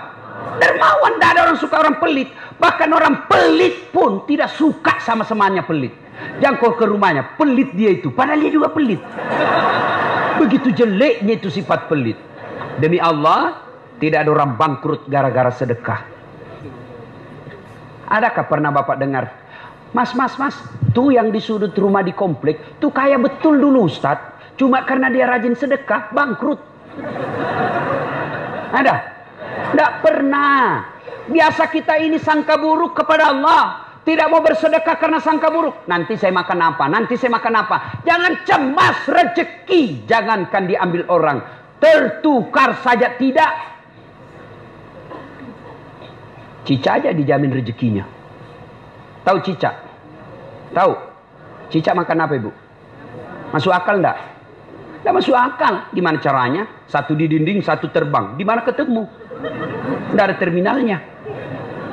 Dermawan, tidak ada orang suka orang pelit. Bahkan orang pelit pun tidak suka sama semuanya pelit. Jangan kau ke rumahnya, pelit dia itu, padahal dia juga pelit. Begitu jeleknya itu sifat pelit. Demi Allah, tidak ada orang bangkrut gara-gara sedekah. Adakah pernah bapak dengar, Mas, tuh yang di sudut rumah di komplek, tuh kaya betul dulu Ustaz, cuma karena dia rajin sedekah, bangkrut. Ada? Tidak pernah. Biasa kita ini sangka buruk kepada Allah. Tidak mau bersedekah karena sangka buruk. Nanti saya makan apa? Nanti saya makan apa? Jangan cemas rezeki. Jangankan diambil orang. Tertukar saja tidak. Cica aja dijamin rezekinya. Tahu cicak? Tahu? Cicak makan apa, Ibu? Masuk akal enggak? Enggak masuk akal. Gimana caranya? Satu di dinding, satu terbang. Di mana ketemu? Enggak ada terminalnya.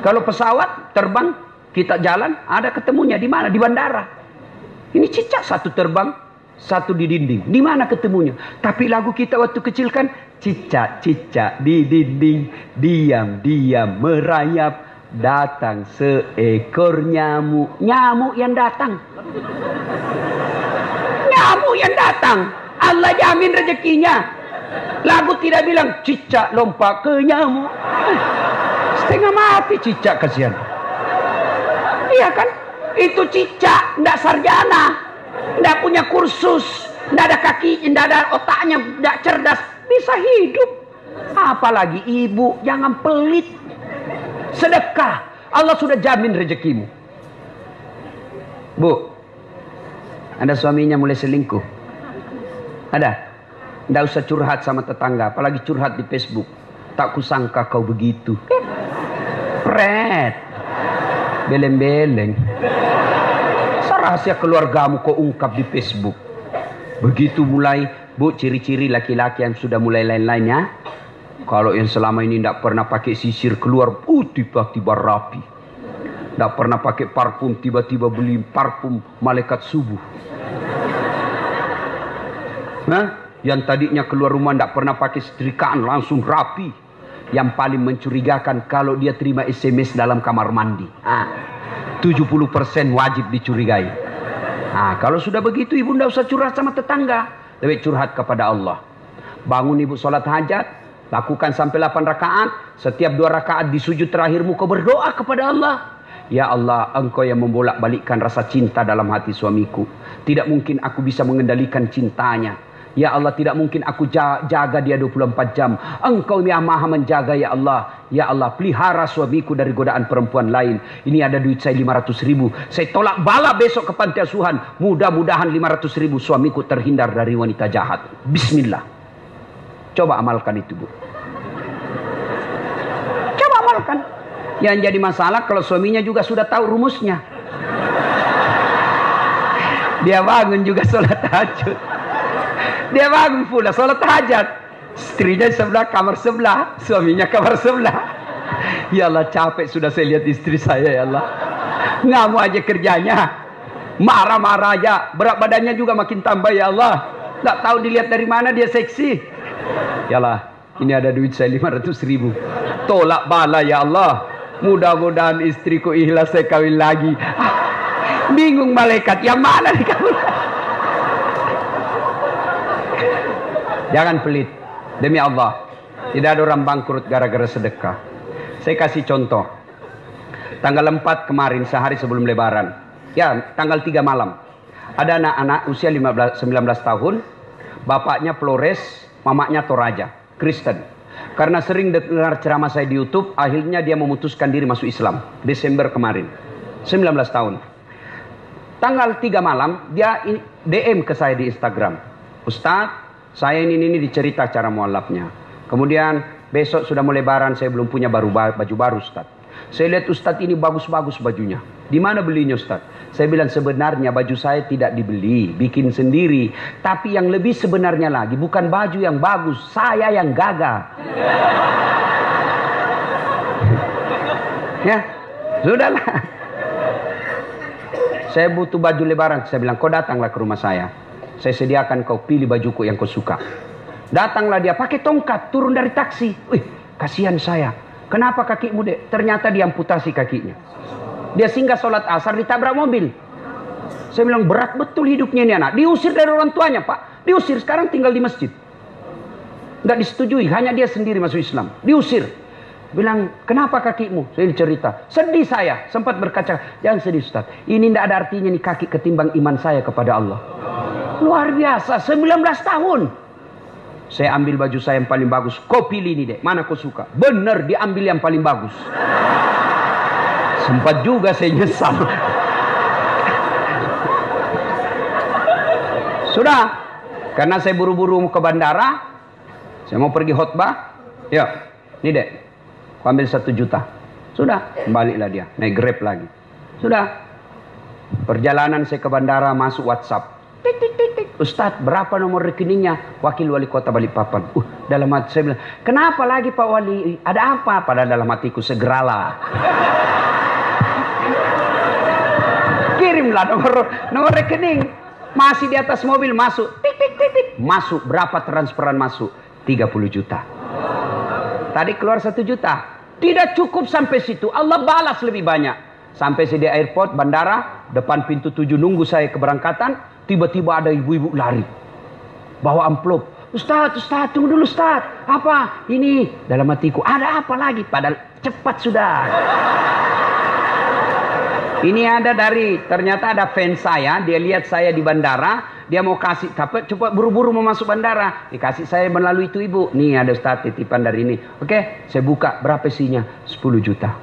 Kalau pesawat terbang, kita jalan, ada ketemunya di mana? Di bandara. Ini cicak, satu terbang, satu di dinding. Di mana ketemunya? Tapi lagu kita waktu kecil kan, cicak-cicak di dinding, diam-diam merayap, datang seekor nyamuk. Nyamuk yang datang. Nyamuk yang datang. Allah jamin rezekinya. Lagu tidak bilang cicak lompat ke nyamuk. Setengah mati cicak, kasihan. Iya kan? Itu cicak, ndak sarjana, ndak punya kursus, ndak ada kaki, ndak ada otaknya, ndak cerdas, bisa hidup. Apalagi ibu, jangan pelit. Sedekah, Allah sudah jamin rezekimu. Bu, ada suaminya mulai selingkuh? Ada? Ndak usah curhat sama tetangga, apalagi curhat di Facebook. Tak kusangka kau begitu. Pret, beleng-beleng. Rahasia keluargamu kau ungkap di Facebook. Begitu mulai, Bu, ciri-ciri laki-laki yang sudah mulai lain-lainnya. Kalau yang selama ini tidak pernah pakai sisir keluar, tiba-tiba rapi. Tidak pernah pakai parfum, tiba-tiba beli parfum malaikat subuh. Nah, yang tadinya keluar rumah tidak pernah pakai setrikaan, langsung rapi. Yang paling mencurigakan kalau dia terima SMS dalam kamar mandi. 70% wajib dicurigai. Nah, kalau sudah begitu ibu tidak usah curhat sama tetangga. Lebih curhat kepada Allah. Bangun ibu sholat hajat. Lakukan sampai 8 rakaat. Setiap 2 rakaat di sujud terakhirmu kau berdoa kepada Allah. Ya Allah, engkau yang membolak-balikkan rasa cinta dalam hati suamiku. Tidak mungkin aku bisa mengendalikan cintanya. Ya Allah, tidak mungkin aku jaga dia 24 jam. Engkau yang maha menjaga, ya Allah. Ya Allah, pelihara suamiku dari godaan perempuan lain. Ini ada duit saya 500.000. Saya tolak bala besok ke panti asuhan. Mudah-mudahan 500.000 suamiku terhindar dari wanita jahat. Bismillah. Coba amalkan itu, Bu. Coba amalkan. Yang jadi masalah kalau suaminya juga sudah tahu rumusnya. Dia bangun juga sholat tahajud. Dia bangun pula sholat hajat. Istrinya sebelah, kamar sebelah. Suaminya kamar sebelah. Ya Allah, capek sudah saya lihat istri saya, ya Allah. Ngamuk aja kerjanya. Marah-marah aja. Berat badannya juga makin tambah, ya Allah. Nggak tahu dilihat dari mana dia seksi. Ya Allah, ini ada duit saya 500.000. Tolak bala, ya Allah. Mudah-mudahan istriku ikhlas saya kawin lagi. Bingung malaikat, yang mana nih kamu? Jangan pelit. Demi Allah, tidak ada orang bangkrut gara-gara sedekah. Saya kasih contoh. Tanggal 4 kemarin, sehari sebelum lebaran. Ya, tanggal 3 malam. Ada anak-anak usia 19 tahun. Bapaknya Flores, mamanya Toraja, Kristen. Karena sering dengar ceramah saya di YouTube, akhirnya dia memutuskan diri masuk Islam. Desember kemarin. 19 tahun. Tanggal 3 malam, dia DM ke saya di Instagram. Ustadz, saya ini dicerita cara mualafnya. Kemudian besok sudah mau lebaran, saya belum punya baju baru, Ustaz. Saya lihat Ustaz ini bagus-bagus bajunya. Di mana belinya, Ustaz? Saya bilang sebenarnya baju saya tidak dibeli, bikin sendiri. Tapi yang lebih sebenarnya lagi, bukan baju yang bagus, saya yang gagah. Ya, sudahlah. Saya butuh baju lebaran. Saya bilang, kau datanglah ke rumah saya. Saya sediakan kau, pilih bajuku yang kau suka. Datanglah dia pakai tongkat, turun dari taksi. Wih, kasihan saya. Kenapa kakimu, Dek? Ternyata diamputasi kakinya. Dia singgah sholat asar, ditabrak mobil. Saya bilang, berat betul hidupnya ini anak. Diusir dari orang tuanya, Pak. Diusir, sekarang tinggal di masjid. Nggak disetujui, hanya dia sendiri masuk Islam. Diusir. Bilang, kenapa kakimu? Saya cerita. Sedih saya, sempat berkaca. Jangan sedih, Ustaz. Ini tidak ada artinya nih kaki ketimbang iman saya kepada Allah. Luar biasa, 19 tahun. Saya ambil baju saya yang paling bagus. Kau pilih ini, Dek. Mana kau suka? Benar, diambil yang paling bagus. Sempat juga saya nyesal. Sudah. Karena saya buru-buru ke bandara. Saya mau pergi khutbah. Ya, ini, Dek. Kau ambil 1 juta. Sudah, baliklah dia, naik Grab lagi. Sudah, perjalanan saya ke bandara, masuk WhatsApp. Tik, tik, tik, tik. Ustadz, berapa nomor rekeningnya? Wakil Wali Kota Balikpapan. Dalam hati saya bilang, kenapa lagi Pak Wali? Ada apa? Padahal dalam hatiku, segeralah. Kirimlah nomor rekening. Masih di atas mobil, masuk. Tik, tik, tik, tik. Masuk, berapa transferan masuk? 30 juta. Tadi keluar 1 juta. Tidak cukup sampai situ, Allah balas lebih banyak. Sampai saya di airport, bandara, depan pintu 7 nunggu saya keberangkatan, tiba-tiba ada ibu-ibu lari. Bawa amplop. Ustadz, tunggu dulu Ustadz. Apa? Ini. Dalam hatiku, ada apa lagi? Padahal cepat sudah. Ini ada ternyata ada fans saya, dia lihat saya di bandara, dia mau kasih, tapi cepat buru-buru mau masuk bandara. Dikasih saya melalui itu ibu. Nih ada Ustadz titipan dari ini. Oke, saya buka, berapa isinya? 10 juta.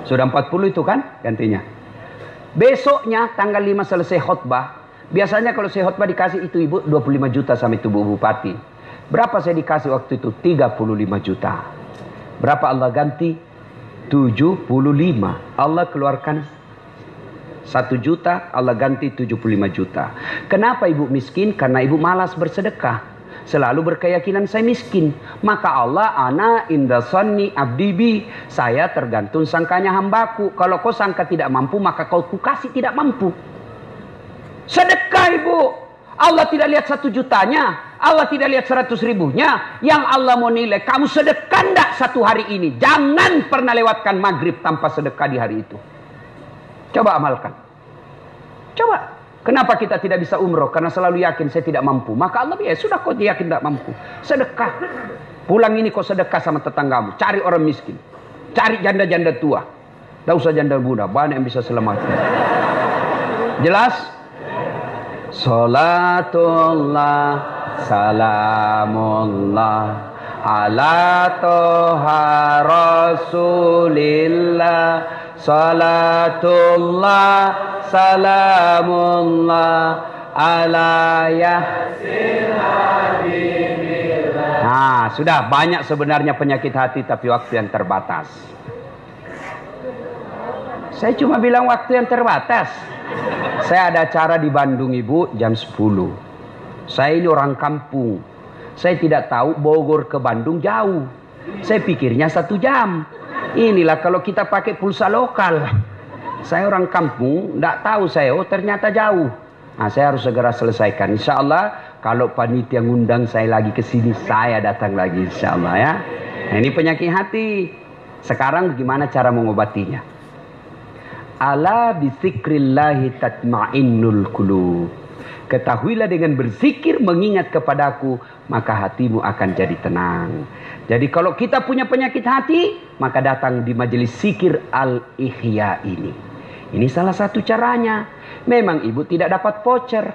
Sudah 40 itu kan gantinya. Besoknya tanggal 5 selesai khutbah. Biasanya kalau saya khutbah dikasih itu ibu 25 juta sama itu bu bupati. Berapa saya dikasih waktu itu? 35 juta. Berapa Allah ganti? 75. Allah keluarkan 1 juta, Allah ganti 75 juta. Kenapa ibu miskin? Karena ibu malas bersedekah. Selalu berkeyakinan saya miskin. Maka Allah, ana inda sanni abdibi. Saya tergantung sangkanya hambaku. Kalau kau sangka tidak mampu, maka kau kasih tidak mampu. Sedekah ibu. Allah tidak lihat 1 jutanya. Allah tidak lihat 100 ribunya. Yang Allah mau nilai, kamu sedekah enggak 1 hari ini. Jangan pernah lewatkan maghrib tanpa sedekah di hari itu. Coba amalkan. Coba. Kenapa kita tidak bisa umroh? Karena selalu yakin saya tidak mampu. Maka Allah ya sudah kau yakin tidak mampu. Sedekah. Pulang ini kau sedekah sama tetanggamu. Cari orang miskin. Cari janda-janda tua. Tidak usah janda muda. Banyak yang bisa selamatkan. Jelas? Salatullah salamullah ala toha rasulillah. Salatullah salamullah ala yasin habibillah. Nah, sudah banyak sebenarnya penyakit hati, tapi waktu yang terbatas. Saya cuma bilang waktu yang terbatas. Saya ada acara di Bandung ibu jam 10. Saya ini orang kampung. Saya tidak tahu Bogor ke Bandung jauh. Saya pikirnya 1 jam. Inilah kalau kita pakai pulsa lokal. Saya orang kampung, tidak tahu saya, oh ternyata jauh. Nah, saya harus segera selesaikan. Insya Allah kalau panitia ngundang saya lagi ke sini, saya datang lagi insya Allah ya. Nah, ini penyakit hati. Sekarang bagaimana cara mengobatinya? Ala bizikrillahi tatma'innul qulub. Ketahuilah dengan berzikir mengingat kepadaku, maka hatimu akan jadi tenang. Jadi kalau kita punya penyakit hati, maka datang di majelis zikir Al-Ihya ini. Ini salah satu caranya. Memang ibu tidak dapat voucher.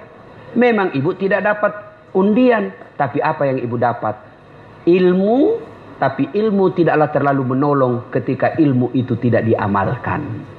Memang ibu tidak dapat undian. Tapi apa yang ibu dapat? Ilmu. Tapi ilmu tidaklah terlalu menolong ketika ilmu itu tidak diamalkan.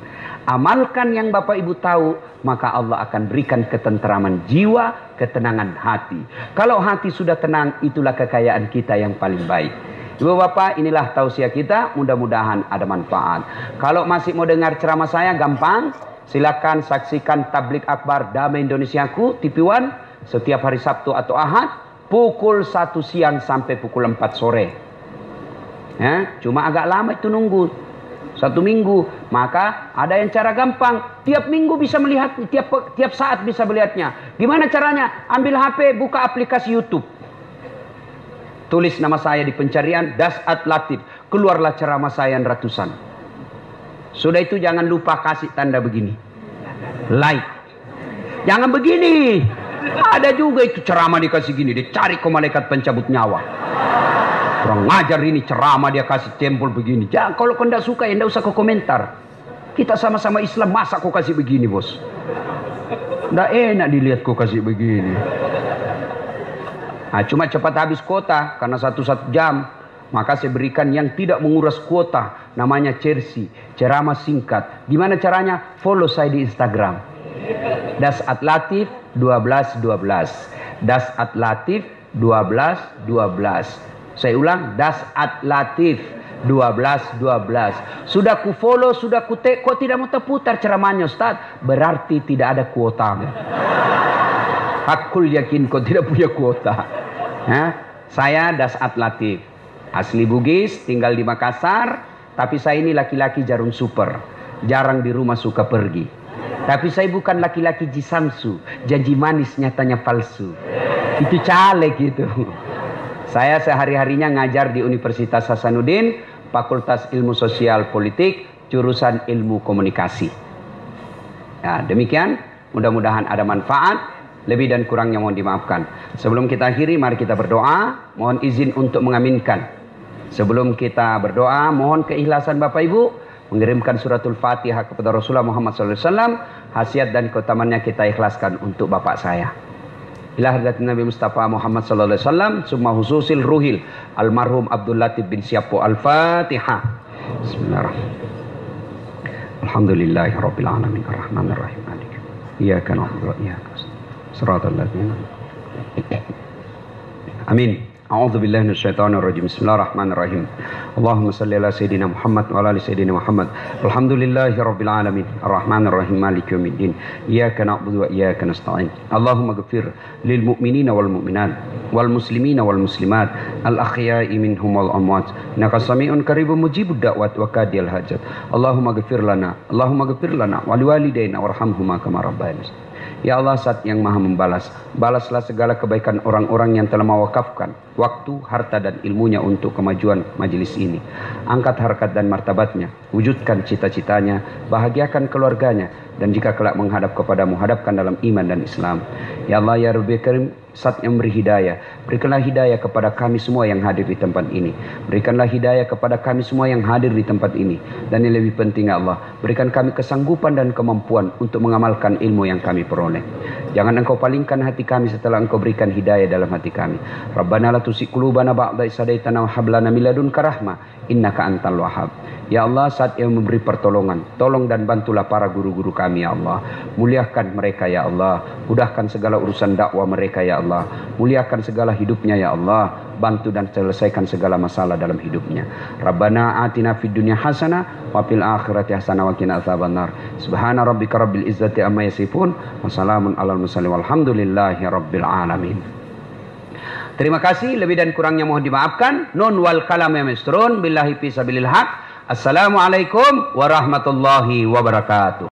Amalkan yang Bapak Ibu tahu, maka Allah akan berikan ketenteraman jiwa, ketenangan hati. Kalau hati sudah tenang, itulah kekayaan kita yang paling baik. Ibu Bapak, inilah tausiah kita, mudah-mudahan ada manfaat. Kalau masih mau dengar ceramah saya, gampang. Silakan saksikan Tablik Akbar Damai Indonesiaku, TV One, setiap hari Sabtu atau Ahad, pukul 1 siang sampai pukul 4 sore. Ya, cuma agak lama itu nunggu. 1 minggu, maka ada yang cara gampang. Tiap minggu bisa melihat, tiap saat bisa melihatnya. Gimana caranya? Ambil HP, buka aplikasi YouTube. Tulis nama saya di pencarian, Dasat Latif. Keluarlah ceramah saya ratusan. Sudah itu jangan lupa kasih tanda begini. Like. Jangan begini. Ada juga itu ceramah dikasih gini. Dicari ke malaikat pencabut nyawa. Kurang ngajar ini ceramah dia kasih tempel begini. Jangan, kalau kau tidak suka ya tidak usah kau komentar. Kita sama-sama Islam, masa kau kasih begini bos? Tidak enak dilihat kau kasih begini. Nah, cuma cepat habis kuota karena 1 jam. Maka saya berikan yang tidak menguras kuota. Namanya Chersi, ceramah singkat. Gimana caranya? Follow saya di Instagram. Dasat Latif 1212. Dasat Latif 1212. Saya ulang, Dasat Latif 12. Sudah ku follow, sudah ku take, kok tidak mau terputar ceramahnya Ustaz? Berarti tidak ada kuota. Hakul yakin kau tidak punya kuota. Saya Dasat Latif, asli Bugis, tinggal di Makassar. Tapi saya ini laki-laki jarum super, jarang di rumah, suka pergi. Tapi saya bukan laki-laki jisamsu, janji manis nyatanya palsu. Itu caleg gitu. Saya sehari-harinya ngajar di Universitas Hasanuddin, Fakultas Ilmu Sosial Politik, jurusan Ilmu Komunikasi. Ya, demikian, mudah-mudahan ada manfaat. Lebih dan kurangnya mohon dimaafkan. Sebelum kita akhiri, mari kita berdoa. Mohon izin untuk mengaminkan. Sebelum kita berdoa, mohon keikhlasan Bapak Ibu mengirimkan suratul Fatihah kepada Rasulullah Muhammad SAW. Hasiat dan keutamannya kita ikhlaskan untuk Bapak saya. Ila hadratin Nabi Mustafa Muhammad SAW, summa hususil ruhil almarhum Abdul Latif bin Siapo. Al-Fatihah. Bismillahirrahmanirrahim. Alhamdulillahirabbil alamin arrahmanir rahim. Iyyaka na'budu wa iyyaka nasta'in. Shiratal ladzina. Amin. A'udzu billahi minasyaitonir rajim. Bismillahirrahmanirrahim. Allahumma shalli ala sayidina Muhammad wa ala ali sayidina Muhammad. Alhamdulillahirabbil alamin arrahmanir rahim maliki yaumiddin. Iyyaka na'budu wa iyyaka nasta'in. Allahumma ighfir lil mu'minina wal mu'minat wal muslimina wal muslimat al ahya'i minhum wal amwat. Innaka sami'un qaribun mujibud da'wat wa qadiyal hajat. Allahumma ighfir lana wa liwalidayna warhamhuma kama rabbayana. Ya Allah, Zat yang maha membalas, balaslah segala kebaikan orang-orang yang telah mewakafkan waktu, harta dan ilmunya untuk kemajuan majelis ini. Angkat harkat dan martabatnya, wujudkan cita-citanya, bahagiakan keluarganya, dan jika kelak menghadap kepadamu, hadapkan dalam iman dan Islam. Ya Allah, ya Rabbi Karim, Zat yang beri hidayah, berikanlah hidayah kepada kami semua yang hadir di tempat ini. Berikanlah hidayah kepada kami semua yang hadir di tempat ini. Dan yang lebih penting ya Allah, berikan kami kesanggupan dan kemampuan untuk mengamalkan ilmu yang kami peroleh. Jangan Engkau palingkan hati kami setelah Engkau berikan hidayah dalam hati kami. Rabbana la tuzigh qulubana ba'da idh hadaitana wa hab lana min ladunka rahmah innaka antal wahhab. Ya Allah, Saat yang memberi pertolongan, tolong dan bantulah para guru-guru kami ya Allah. Muliakan mereka ya Allah, mudahkan segala urusan dakwah mereka ya Allah. Muliakan segala hidupnya ya Allah, bantu dan selesaikan segala masalah dalam hidupnya. Rabbana atina fid dunya hasanah wa fil akhirati hasanah wa qina adzabannar. Subhana rabbika rabbil izzati amma yasifun wa salamun alal mursalin walhamdulillahi rabbil alamin. Terima kasih, lebih dan kurangnya mohon dimaafkan. Nun wal kalam ya masrun billahi fi sabilil haq. Assalamualaikum warahmatullahi wabarakatuh.